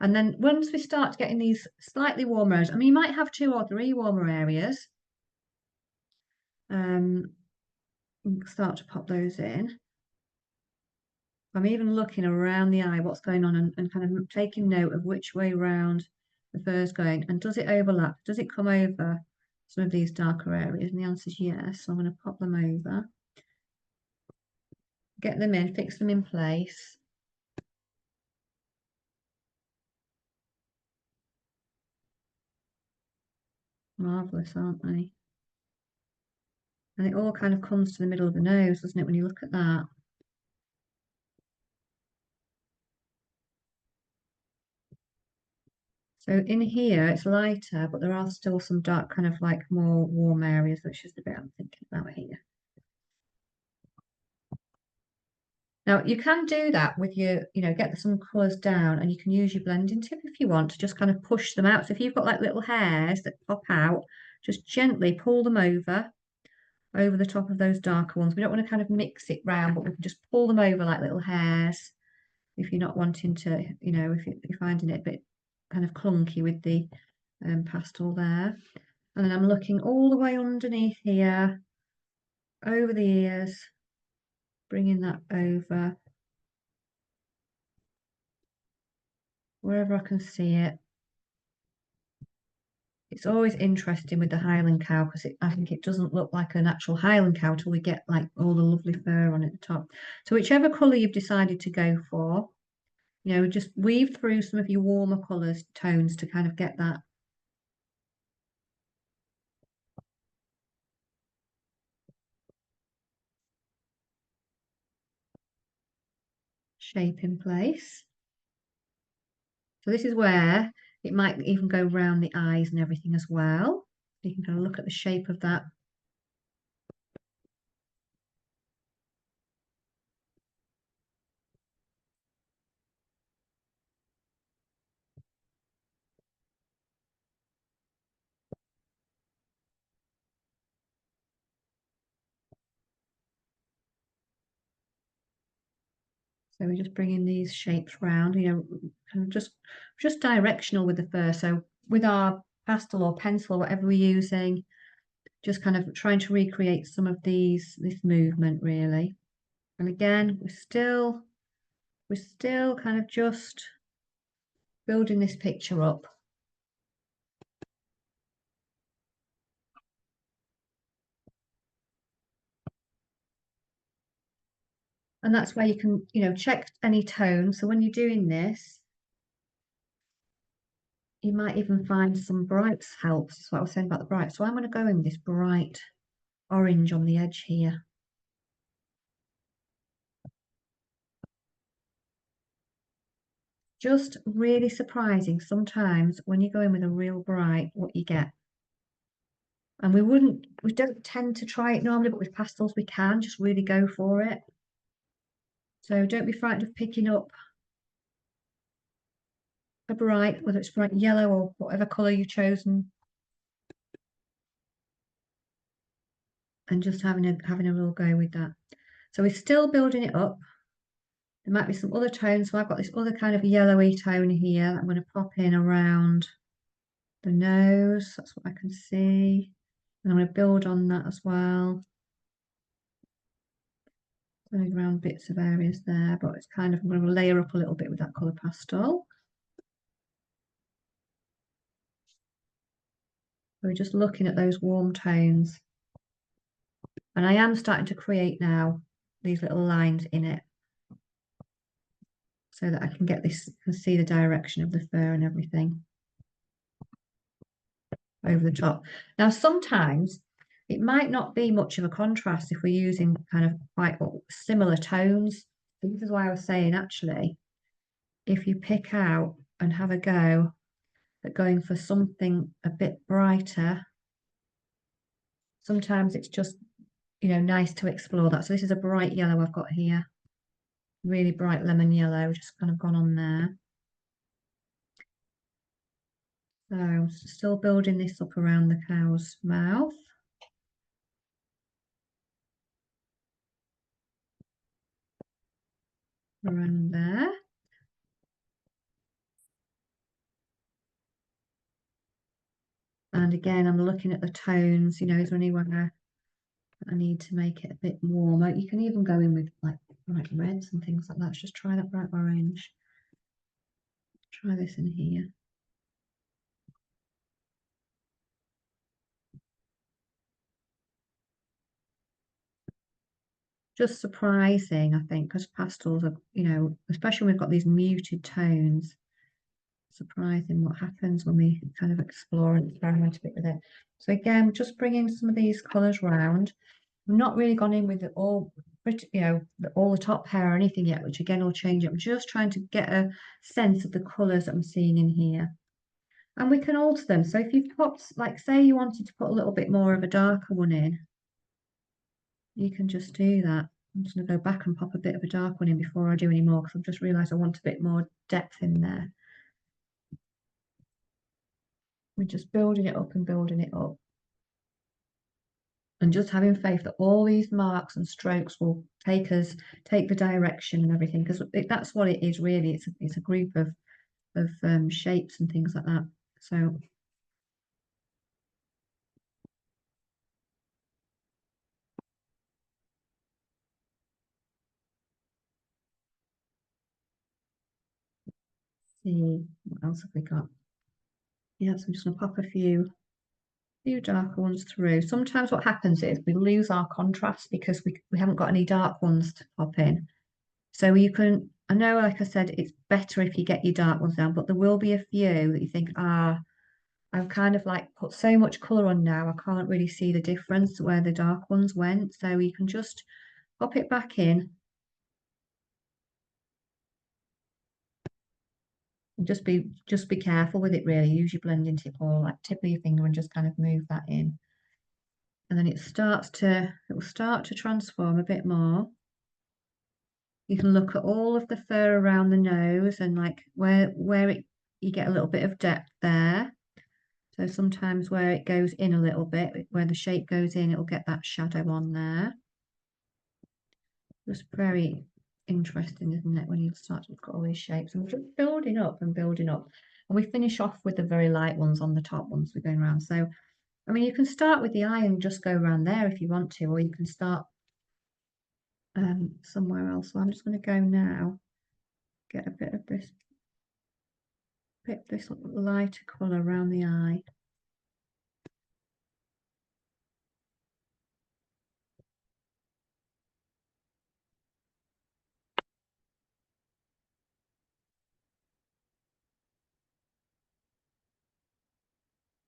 And then once we start getting these slightly warmer areas, I mean, you might have 2 or 3 warmer areas. Start to pop those in. I'm even looking around the eye, what's going on, and kind of taking note of which way round the fur's going. And does it overlap? Does it come over some of these darker areas? And the answer is yes. So I'm going to pop them over, get them in, fix them in place. Marvellous, aren't they? And it all kind of comes to the middle of the nose, doesn't it, when you look at that? So in here, it's lighter, but there are still some dark, kind of like more warm areas, which is the bit I'm thinking about here. Now you can do that with your, you know, get some colours down and you can use your blending tip if you want to just kind of push them out. So if you've got like little hairs that pop out, just gently pull them over the top of those darker ones. We don't want to kind of mix it round, but we can just pull them over like little hairs if you're not wanting to, you know, if you're finding it a bit kind of clunky with the pastel there. And then I'm looking all the way underneath here, over the ears, bringing that over wherever I can see it. It's always interesting with the Highland cow because I think it doesn't look like an actual Highland cow till we get like all the lovely fur on at the top. So whichever colour you've decided to go for, you know, just weave through some of your warmer colours, tones to kind of get that shape in place. So this is where it might even go round the eyes and everything as well. You can kind of look at the shape of that. So we're just bringing these shapes round, you know, kind of just directional with the fur. So with our pastel or pencil, whatever we're using, just kind of trying to recreate some of this movement really. And again, we're still kind of just building this picture up. And that's where you can, you know, check any tone. So when you're doing this, you might even find some brights helps. That's what I was saying about the bright. So I'm going to go in with this bright orange on the edge here. Just really surprising sometimes when you go in with a real bright what you get. And we don't tend to try it normally, but with pastels we can just really go for it. So don't be frightened of picking up a bright, whether it's bright yellow or whatever colour you've chosen, and just having a real go with that. So we're still building it up. There might be some other tones. So I've got this other kind of yellowy tone here that I'm going to pop in around the nose. That's what I can see. And I'm going to build on that as well. Going around bits of areas there, but it's kind of, I'm going to layer up a little bit with that colour pastel. We're just looking at those warm tones. And I am starting to create now these little lines in it so that I can get this, can see the direction of the fur and everything over the top. Now, sometimes it might not be much of a contrast if we're using kind of quite similar tones. This is why I was saying, actually, if you pick out and have a go at going for something a bit brighter, sometimes it's just, you know, nice to explore that. So this is a bright yellow I've got here, really bright lemon yellow, just kind of gone on there. So still building this up around the cow's mouth. Around there. And again, I'm looking at the tones, you know, is there anywhere I need to make it a bit warmer? You can even go in with like bright reds and things like that. Let's just try that bright orange. Try this in here. Just surprising, I think, because pastels are, you know, especially when we've got these muted tones, surprising what happens when we kind of explore and experiment a bit with it. So again, just bringing some of these colours round. I've not really gone in with it all, you know, all the top hair or anything yet, which again will change it. I'm just trying to get a sense of the colours that I'm seeing in here. And we can alter them. So if you've popped, like say you wanted to put a little bit more of a darker one in, you can just do that. I'm just going to go back and pop a bit of a dark one in before I do any more, because I've just realised I want a bit more depth in there. We're just building it up and building it up. And just having faith that all these marks and strokes will take the direction and everything, because that's what it is really. It's a group of shapes and things like that. So see what else have we got? Yeah, so I'm just going to pop a few darker ones through. Sometimes what happens is we lose our contrast because we haven't got any dark ones to pop in. So you can, I know, like I said, it's better if you get your dark ones down, but there will be a few that you think, I've kind of like put so much colour on now, I can't really see the difference where the dark ones went. So you can just pop it back in. And just be careful with it really. Use your blending tip or like tip of your finger and just kind of move that in. And then it will start to transform a bit more. You can look at all of the fur around the nose and like where you get a little bit of depth there. So sometimes where it goes in a little bit, where the shape goes in, it'll get that shadow on there. Just very interesting, isn't it, when you start to look at all these shapes. And we're just building up and building up. And we finish off with the very light ones on the top once we're going around. So, I mean, you can start with the eye and just go around there if you want to, or you can start somewhere else. So I'm just going to go now, get a bit of this lighter colour around the eye.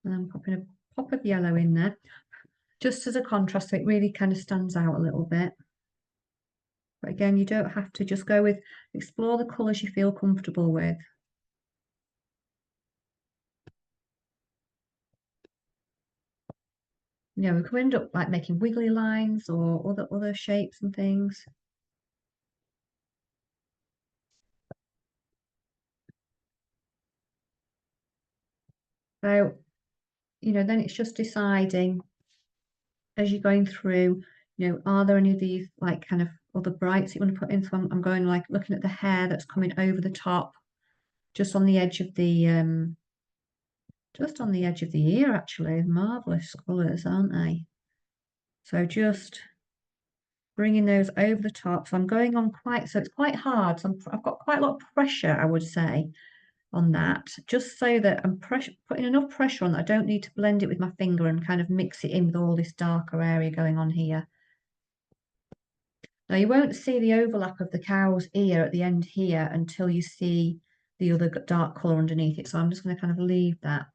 And I'm popping a pop of yellow in there, just as a contrast, so it really kind of stands out a little bit. But again, you don't have to, just go with, explore the colours you feel comfortable with. We could end up like making wiggly lines or other shapes and things. So, then it's just deciding as you're going through, are there any of these like kind of other brights you want to put in? So I'm going like looking at the hair that's coming over the top, just on the edge of the ear actually. Marvelous colours, aren't they? So just bringing those over the top. So I'm going on so it's quite hard. So I've got quite a lot of pressure, I would say, on that, just so that I'm putting enough pressure on that I don't need to blend it with my finger and kind of mix it in with all this darker area going on here. Now you won't see the overlap of the cow's ear at the end here until you see the other dark colour underneath it. So I'm just going to kind of leave that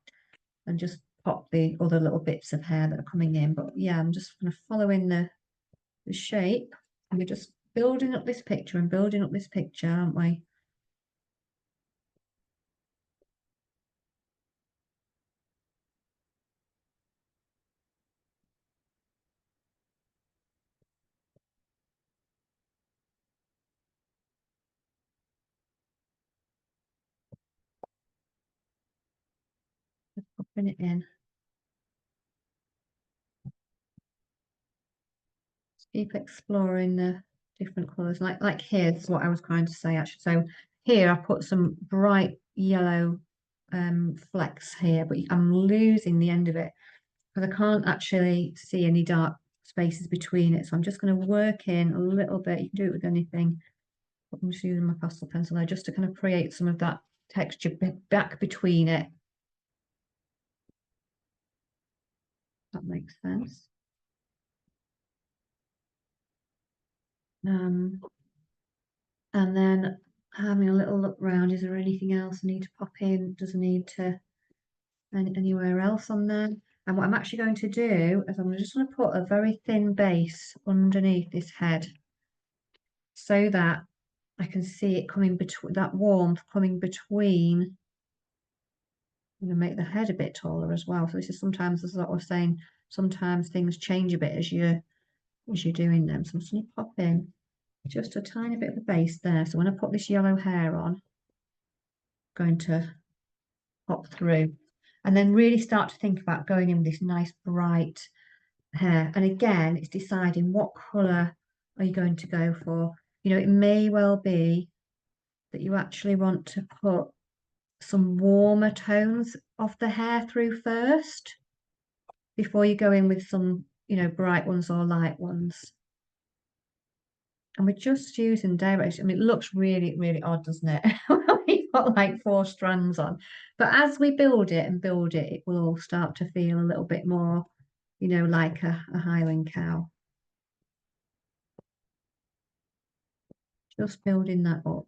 and just pop the other little bits of hair that are coming in. But yeah, I'm just going to follow in the shape, and we're just building up this picture and building up this picture, aren't we? Just popping it in. Keep exploring the different colours. Like here's what I was trying to say actually. So here I put some bright yellow flecks here, but I'm losing the end of it because I can't actually see any dark spaces between it. So I'm just going to work in a little bit. You can do it with anything. But I'm just using my pastel pencil there just to kind of create some of that texture back between it. That makes sense. Um, and then having a little look round, is there anything else I need to pop in? Does it need to anywhere else on there? And what I'm actually going to do is I'm just going to put a very thin base underneath this head so that I can see it coming between that warmth coming between. I'm going to make the head a bit taller as well. So this is sometimes, as I was saying, sometimes things change a bit as you're doing them. So I'm just going to pop in just a tiny bit of a base there. So when I put this yellow hair on, I'm going to pop through and then really start to think about going in with this nice bright hair. And again, it's deciding what colour are you going to go for. It may well be that you actually want to put some warmer tones of the hair through first before you go in with some, bright ones or light ones. And we're just using direction. I mean, it looks really, really odd, doesn't it? We've got like 4 strands on. But as we build it and build it, it will all start to feel a little bit more, like a Highland cow. Just building that up.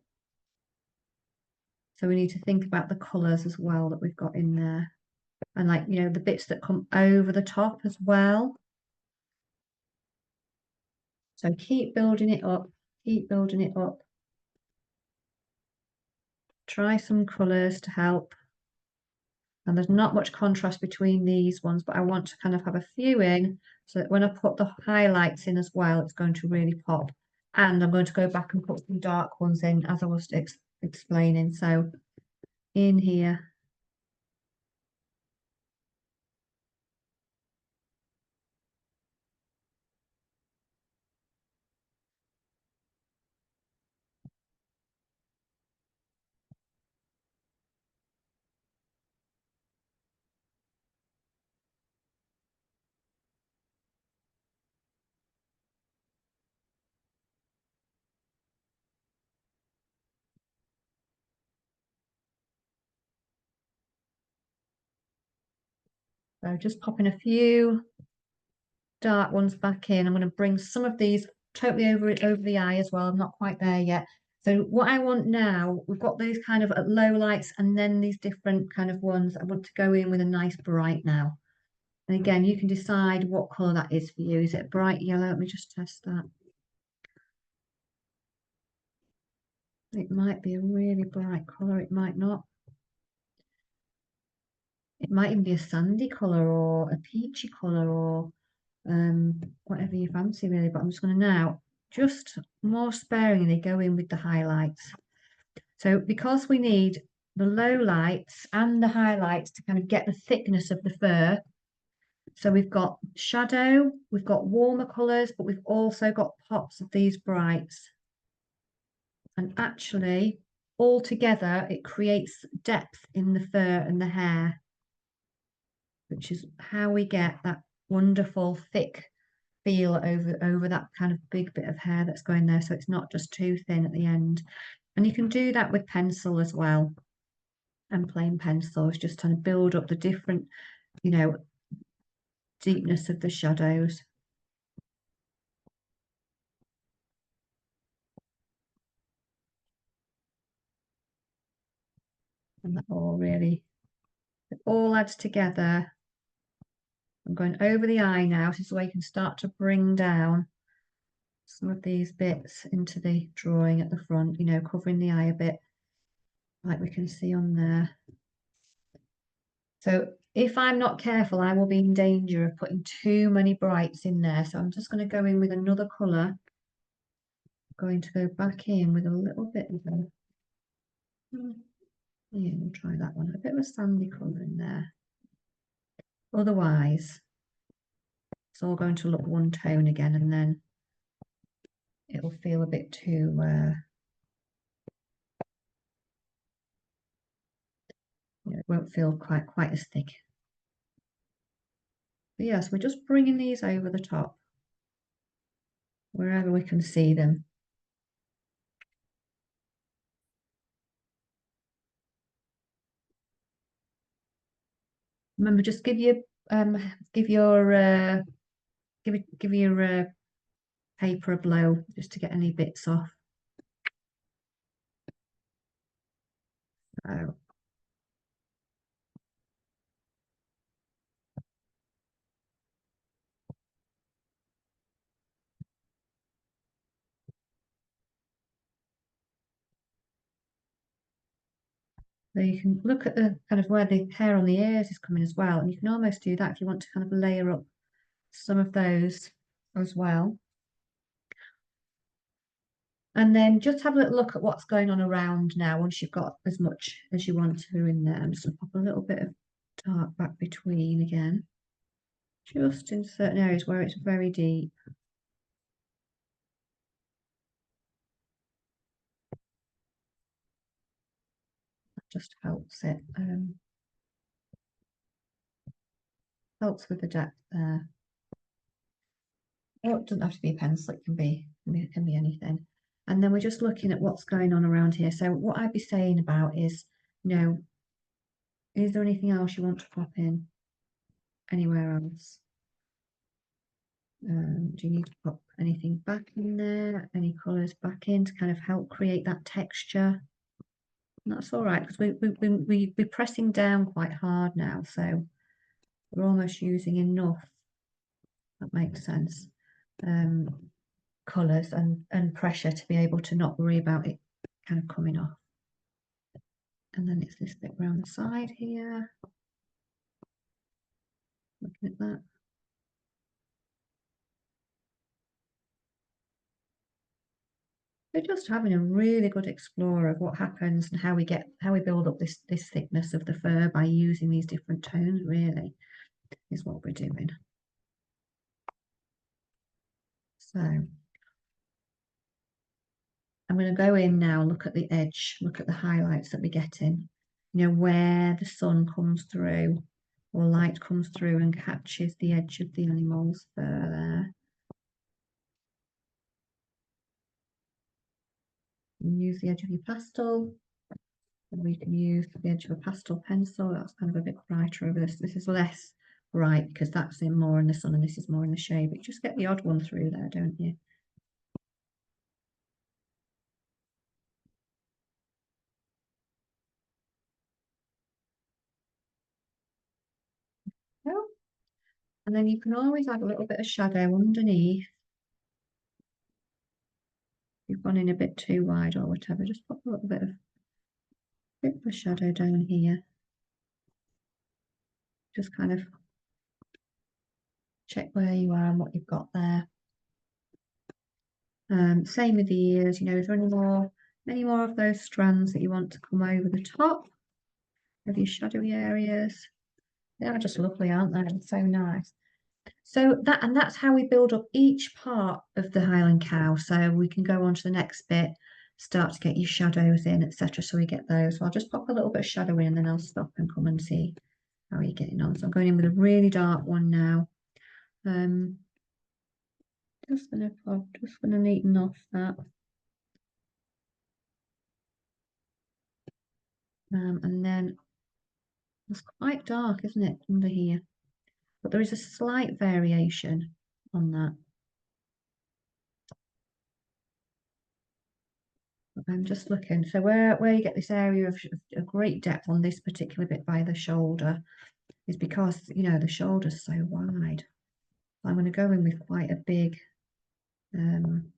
So we need to think about the colours as well that we've got in there. And like, the bits that come over the top as well. So keep building it up, keep building it up. Try some colours to help. And there's not much contrast between these ones, but I want to kind of have a few in so that when I put the highlights in as well, it's going to really pop. And I'm going to go back and put some dark ones in as I was explaining. So in here. So just popping a few dark ones back in. I'm going to bring some of these totally over the eye as well. I'm not quite there yet. So what I want now, we've got these kind of low lights and then these different kind of ones. I want to go in with a nice bright now. And again, you can decide what colour that is for you. Is it bright yellow? Let me just test that. It might be a really bright colour. It might not. It might even be a sandy colour or a peachy colour or whatever you fancy really, but I'm just going to now just more sparingly go in with the highlights. So because we need the low lights and the highlights to kind of get the thickness of the fur, so we've got shadow, we've got warmer colours, but we've also got pops of these brights. And actually, all together, it creates depth in the fur and the hair, which is how we get that wonderful thick feel over that kind of big bit of hair that's going there. So it's not just too thin at the end. And you can do that with pencil as well, and plain pencils, just trying to build up the different, you know, deepness of the shadows. And that all really, it all adds together. I'm going over the eye now. This is where you can start to bring down some of these bits into the drawing at the front, you know, covering the eye a bit, like we can see on there. So if I'm not careful, I will be in danger of putting too many brights in there. So I'm just going to go in with another colour. Going to go back in with a little bit of a, yeah, we'll try that one, a bit of a sandy colour in there. Otherwise, it's all going to look one tone again, and then it'll feel a bit too, it won't feel quite as thick. But yes, we're just bringing these over the top, wherever we can see them. Remember, just give your paper a blow just to get any bits off. So you can look at the kind of where the hair on the ears is coming as well, and you can almost do that if you want to kind of layer up some of those as well. And then just have a little look at what's going on around now once you've got as much as you want to in there. I'm just going to pop a little bit of dark back between again, just in certain areas where it's very deep. That just helps it, helps with the depth there. Oh, it doesn't have to be a pencil, it can be anything. And then we're just looking at what's going on around here. So what I'd be saying about is, you know, is there anything else you want to pop in anywhere else? Do you need to pop anything back in there? Any colours back in to kind of help create that texture? And that's all right, because we're pressing down quite hard now, so we're almost using enough, that makes sense, colours and pressure to be able to not worry about it kind of coming off. And then it's this bit around the side here. Looking at that. We're just having a really good explore of what happens and how we build up this thickness of the fur by using these different tones, really, is what we're doing. So I'm going to go in now and look at the edge, look at the highlights that we're getting, you know, where the sun comes through or light comes through and catches the edge of the animal's fur there. You can use the edge of your pastel, or you can use the edge of a pastel pencil. That's kind of a bit brighter over this. This is less bright because that's in more in the sun and this is more in the shade, but you just get the odd one through there, don't you? Well, and then you can always add a little bit of shadow underneath. If you've gone in a bit too wide or whatever, just pop a little bit of shadow down here. Just kind of check where you are and what you've got there. Same with the ears, you know, is there any more of those strands that you want to come over the top of your shadowy areas? They are just lovely, aren't they? So nice. So that's how we build up each part of the Highland Cow. So we can go on to the next bit, start to get your shadows in, etc. So we get those. So I'll just pop a little bit of shadow in and then I'll stop and come and see how you're getting on. So I'm going in with a really dark one now. Just gonna neaten off that. And then it's quite dark, isn't it, under here? But there is a slight variation on that. I'm just looking. So where you get this area of a great depth on this particular bit by the shoulder is because, you know, the shoulder's so wide. I'm going to go in with quite a big, and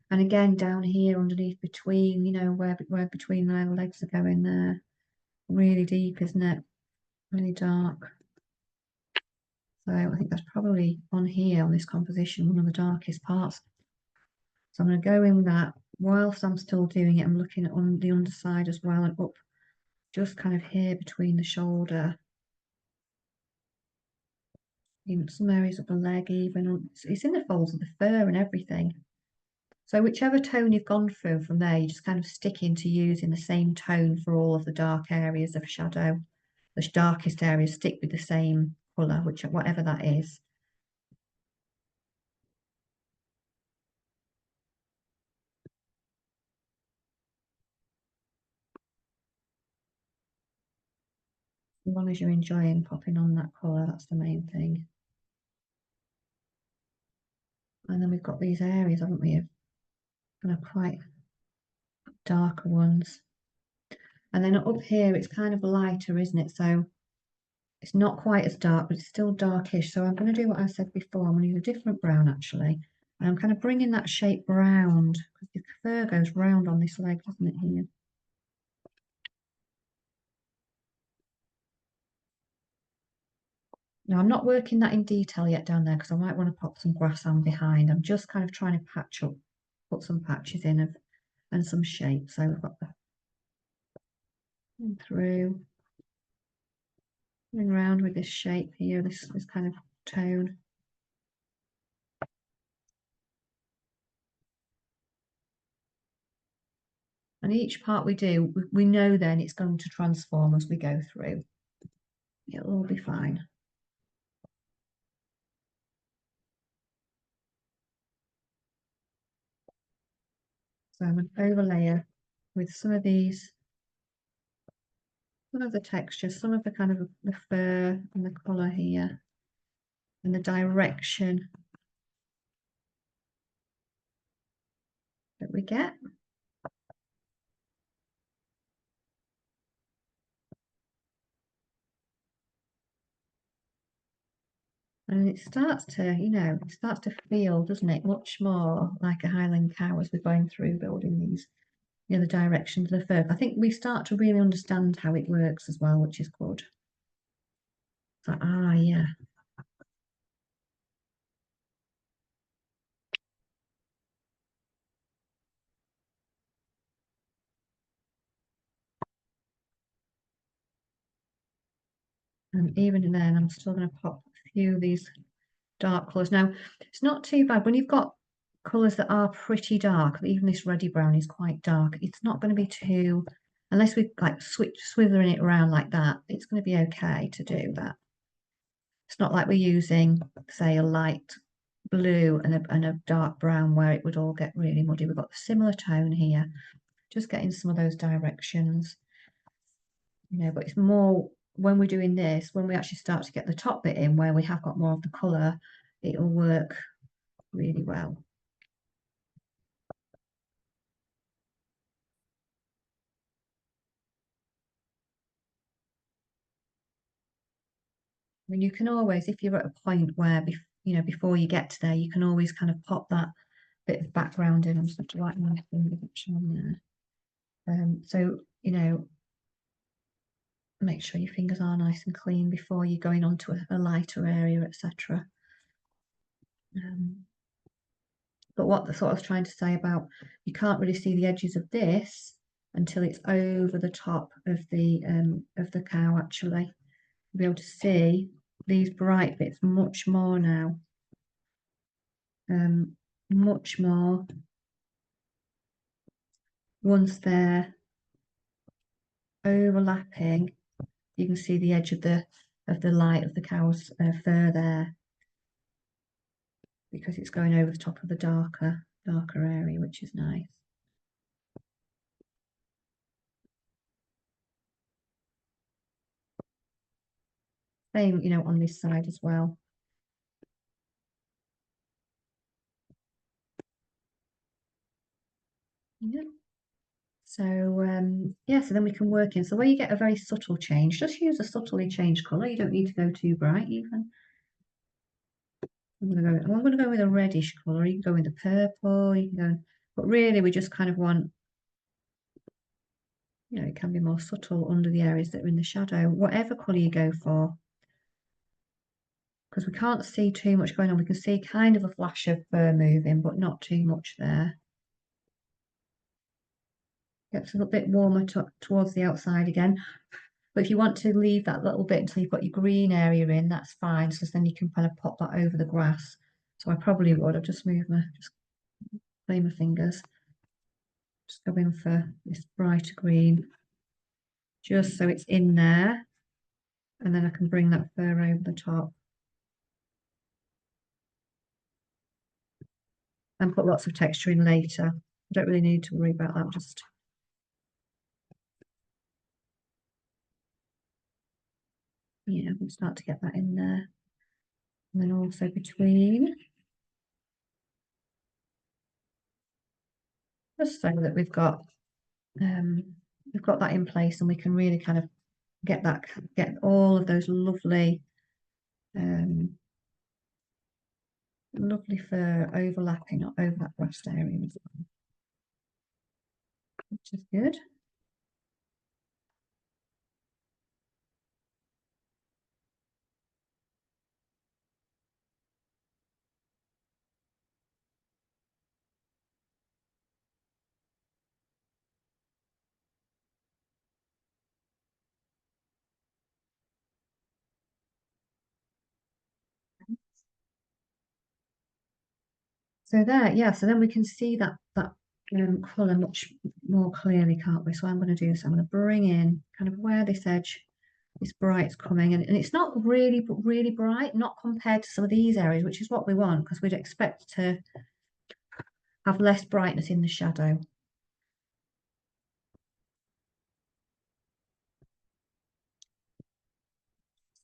again down here underneath between, you know, where between the legs are going there. Really deep, isn't it? Really dark. So I think that's probably on here on this composition, one of the darkest parts. So I'm going to go in with that whilst I'm still doing it. I'm looking at on the underside as well and up just kind of here between the shoulder. In some areas of the leg even. It's in the folds of the fur and everything. So whichever tone you've gone through from there, you just kind of stick into using the same tone for all of the dark areas of shadow. The darkest areas stick with the same colour, whatever that is. As long as you're enjoying popping on that colour, that's the main thing. And then we've got these areas, haven't we, of kind of quite darker ones. And then up here, it's kind of lighter, isn't it? So it's not quite as dark, but it's still darkish. So I'm going to do what I said before. I'm going to use a different brown, actually. And I'm kind of bringing that shape round, because the fur goes round on this leg, doesn't it, here? Now, I'm not working that in detail yet down there, because I might want to pop some grass on behind. I'm just kind of trying to patch up, put some patches in and some shape. So we've got the through, going round with this shape here, this kind of tone. And each part we do, we know then it's going to transform as we go through. It'll all be fine. So I'm going to overlay with some of these, some of the textures, some of the kind of the fur and the colour here, and the direction that we get. And it starts to, you know, it starts to feel, doesn't it, much more like a Highland cow as we're going through building these, you know, the directions of the fur. I think we start to really understand how it works as well, which is good. So, yeah. And even then, I'm still going to pop a few of these dark colours. Now, it's not too bad when you've got colours that are pretty dark. Even this reddy brown is quite dark. It's not going to be too, unless we like swithering it around like that, it's going to be okay to do that. It's not like we're using, say, a light blue and a dark brown where it would all get really muddy. We've got a similar tone here, just getting some of those directions, you know, but it's more when we're doing this, when we actually start to get the top bit in where we have got more of the colour, it'll work really well. I mean, you can always, if you're at a point where, you know, before you get to there, you can always kind of pop that bit of background in. I'm just going to write my finger on there. So, you know, make sure your fingers are nice and clean before you're going on to a lighter area, etc. But what the sort of trying to say about you can't really see the edges of this until it's over the top of the cow actually. You'll be able to see these bright bits much more now. Much more once they're overlapping, you can see the edge of the light of the cow's fur there because it's going over the top of the darker area, which is nice. Same, you know, on this side as well. Yeah. So yeah, so then we can work in. So where you get a very subtle change, just use a subtly changed colour. You don't need to go too bright even. I'm gonna go with a reddish colour. You can go with the purple, you can go, but really we just kind of want, you know, it can be more subtle under the areas that are in the shadow, whatever colour you go for. Because we can't see too much going on. We can see kind of a flash of fur moving, but not too much there. Gets a little bit warmer towards the outside again. But if you want to leave that little bit until you've got your green area in, that's fine. So then you can kind of pop that over the grass. So I probably would. I've just moved just play my fingers. Just go in for this brighter green, just so it's in there. And then I can bring that fur over the top. And put lots of texture in later. I don't really need to worry about that. Just yeah, we'll start to get that in there. And then also between, just so that we've got that in place and we can really kind of get all of those lovely lovely fur overlapping over that breast area as well, which is good. So there, yeah, so then we can see that colour much more clearly, can't we? So I'm going to do this. I'm going to bring in kind of where this edge, this bright's coming, and it's not really bright, not compared to some of these areas, which is what we want because we'd expect to have less brightness in the shadow.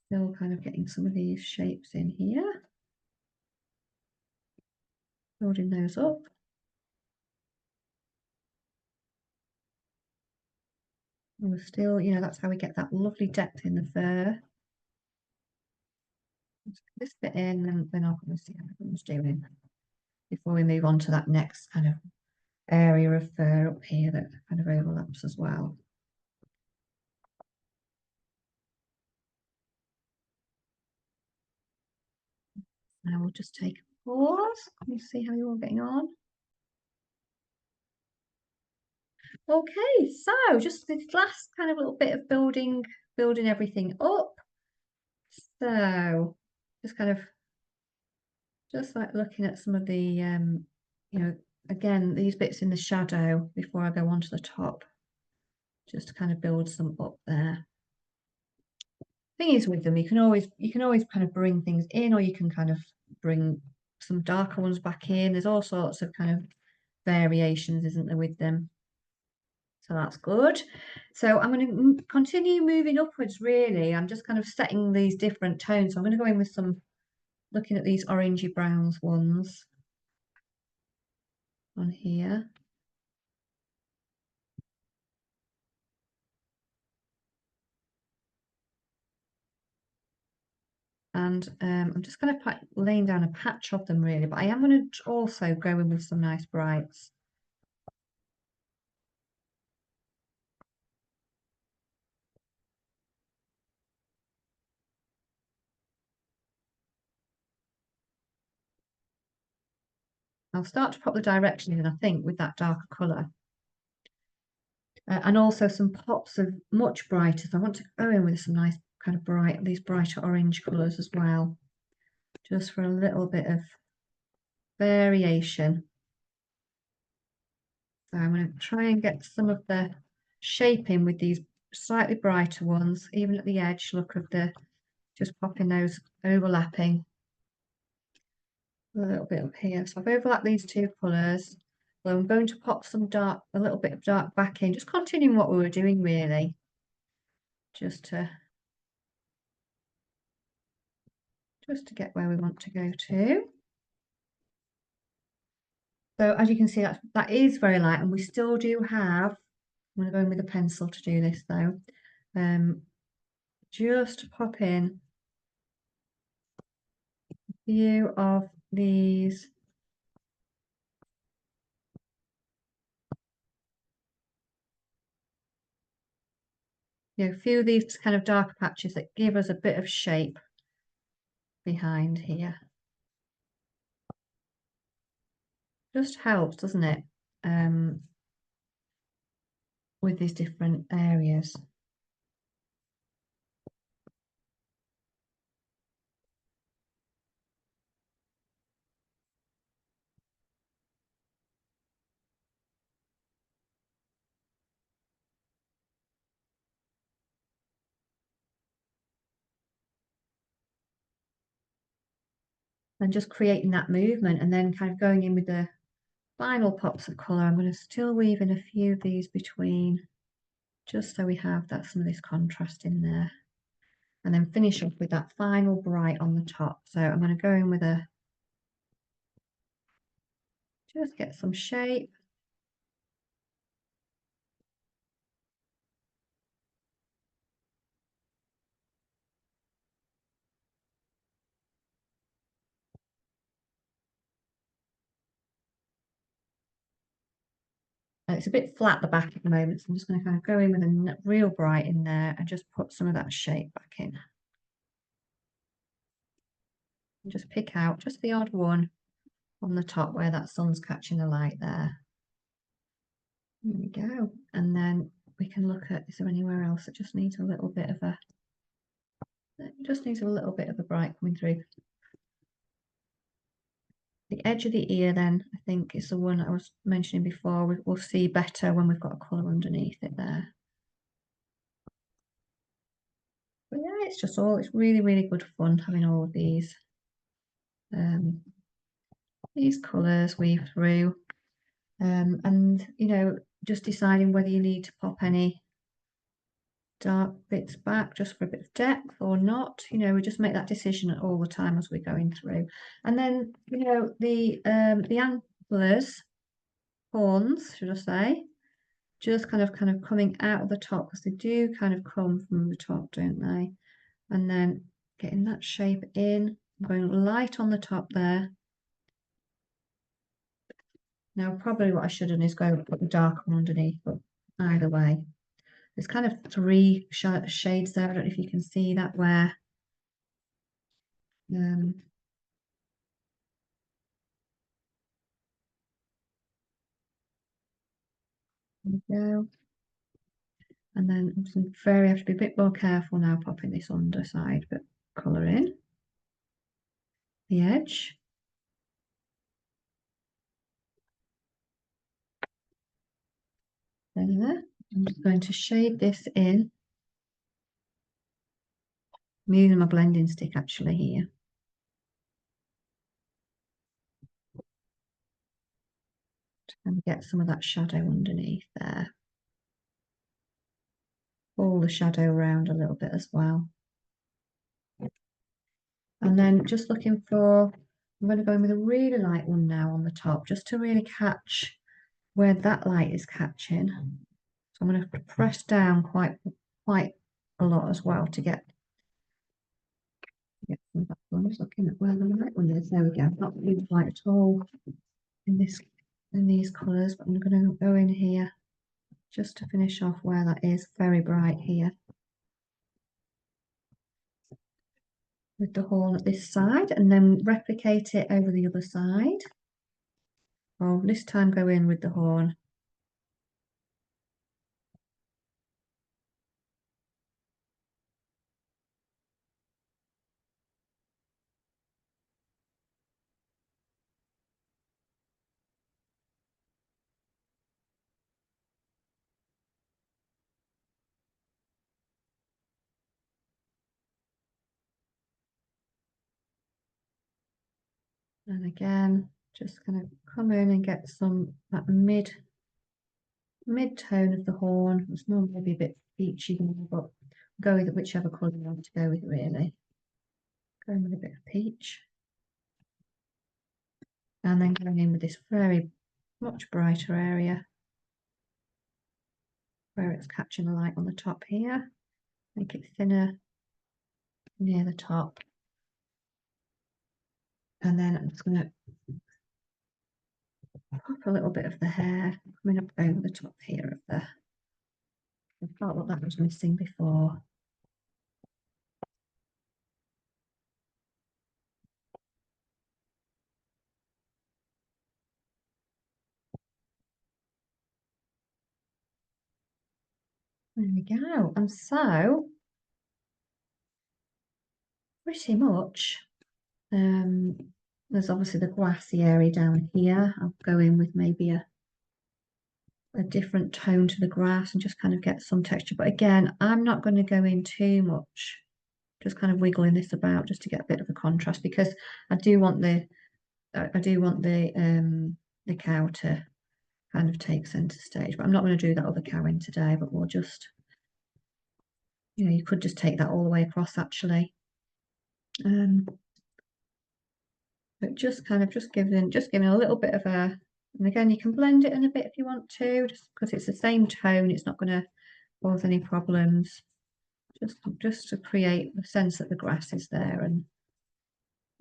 Still kind of getting some of these shapes in here, building those up. And we're still, you know, that's how we get that lovely depth in the fur. This bit in, and then I'll see how everyone's doing before we move on to that next kind of area of fur up here that kind of overlaps as well. Now we'll just take a pause. Let me see how you're all getting on. Okay, so just this last kind of little bit of building everything up. So just kind of just like looking at some of the you know, again, these bits in the shadow before I go on to the top, just to kind of build some up there. Thing is with them, you can always kind of bring things in, or you can kind of bring some darker ones back in. There's all sorts of kind of variations, isn't there, with them? So that's good. So I'm going to continue moving upwards, really. I'm just kind of setting these different tones. So I'm going to go in with some, looking at these orangey browns ones on here. And I'm just going to laying down a patch of them really, but I am going to also go in with some nice brights. I'll start to pop the direction in, I think, with that darker colour. And also some pops of much brighter. So I want to go in with some nice kind of these brighter orange colours as well, just for a little bit of variation. So I'm going to try and get some of the shaping with these slightly brighter ones, even at the edge. Look at the, just popping those overlapping a little bit up here. So I've overlapped these two colours. Well, I'm going to pop some dark, a little bit of dark back in, just continuing what we were doing really, just to get where we want to go to. So as you can see, that is very light, and we still do have, I'm going to go in with a pencil to do this though, just to pop in a few of these a few of these kind of darker patches that give us a bit of shape behind here. Just helps, doesn't it? With these different areas. And just creating that movement, and then kind of going in with the final pops of colour. I'm going to still weave in a few of these between, just so we have that some of this contrast in there, and then finish off with that final bright on the top. So I'm going to go in with a, just get some shape. It's a bit flat at the back at the moment, so I'm just going to kind of go in with a real bright in there and just put some of that shape back in. And just pick out just the odd one on the top where that sun's catching the light there. There we go. And then we can look at, is there anywhere else that just needs a little bit of a, bright coming through. The edge of the ear then, I think, is the one I was mentioning before. We'll see better when we've got a colour underneath it there. But yeah, it's really, really good fun having all of these colours weave through. And, you know, just deciding whether you need to pop any dark bits back just for a bit of depth or not. You know, we just make that decision all the time as we're going through. And then, you know, the antlers, horns, should I say, just kind of coming out of the top, because they do kind of come from the top, don't they? And then getting that shape in. I'm going light on the top there. Now, probably what I should have done is go and put the dark one underneath, but either way. There's kind of three shades there. I don't know if you can see that, where there we go. And then I have to be a bit more careful now popping this underside, but colour in the edge. There. I'm just going to shade this in. I'm using my blending stick actually here. And get some of that shadow underneath there. Pull the shadow around a little bit as well. And then just looking for, I'm going to go in with a really light one now on the top, just to really catch where that light is catching. So I'm going to press down quite a lot as well to get some of that one. I'm just looking at where the light one is. There we go. Not really light at all in these colours, but I'm going to go in here just to finish off where that is very bright here, with the horn at this side, and then replicate it over the other side. I'll this time go in with the horn. And again, just going to come in and get some that mid tone of the horn. It's normally a bit peachy, but go with whichever colour you want to go with, really. Going with a bit of peach. And then going in with this very much brighter area where it's catching the light on the top here. Make it thinner near the top. And then I'm just going to pop a little bit of the hair coming up over the top here of the. I felt what that was missing before. There we go. And so, pretty much, there's obviously the grassy area down here. I'll go in with maybe a different tone to the grass and just kind of get some texture. But again, I'm not going to go in too much, just kind of wiggling this about just to get a bit of a contrast, because I do want the cow to kind of take center stage. But I'm not going to do that other cow in today, but we'll just, you could just take that all the way across actually. But just kind of giving a little bit of a, and again you can blend it in a bit if you want to, just because it's the same tone, it's not going to cause any problems. Just to create the sense that the grass is there, and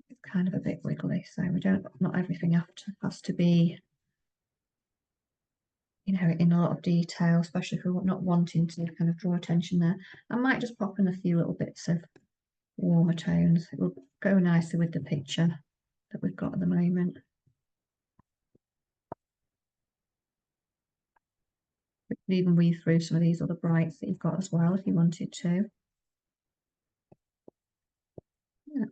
it's kind of a bit wiggly, so we don't, not everything has to be, in a lot of detail, especially if we're not wanting to kind of draw attention there. I might just pop in a few little bits of warmer tones. It will go nicely with the picture that we've got at the moment. We could even weave through some of these other brights that you've got as well if you wanted to. Yeah.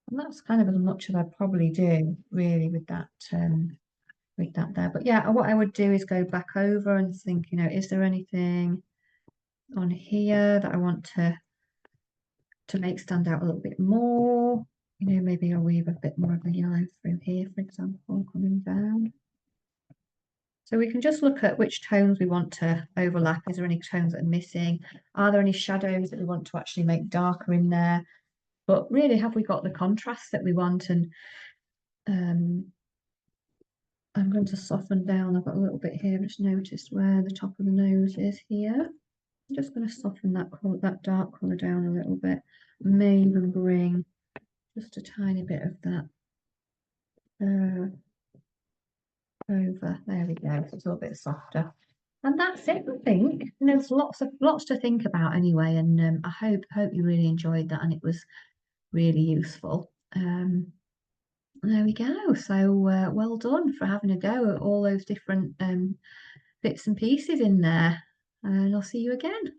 And that's kind of as much as I'd probably do really with that there. But yeah, what I would do is go back over and think, is there anything on here that I want to make stand out a little bit more? Maybe I'll weave a bit more of the yellow through here, for example, coming down. So we can just look at which tones we want to overlap. Is there any tones that are missing? Are there any shadows that we want to actually make darker in there? But really, have we got the contrast that we want? And I'm going to soften down. I've got a little bit here. Just noticed where the top of the nose is here. I'm just going to soften that dark colour down a little bit. May even bring just a tiny bit of that over. There we go. It's a little bit softer. And that's it, I think. There's lots to think about anyway, and I hope you really enjoyed that and it was really useful. There we go. So well done for having a go at all those different bits and pieces in there. And I'll see you again.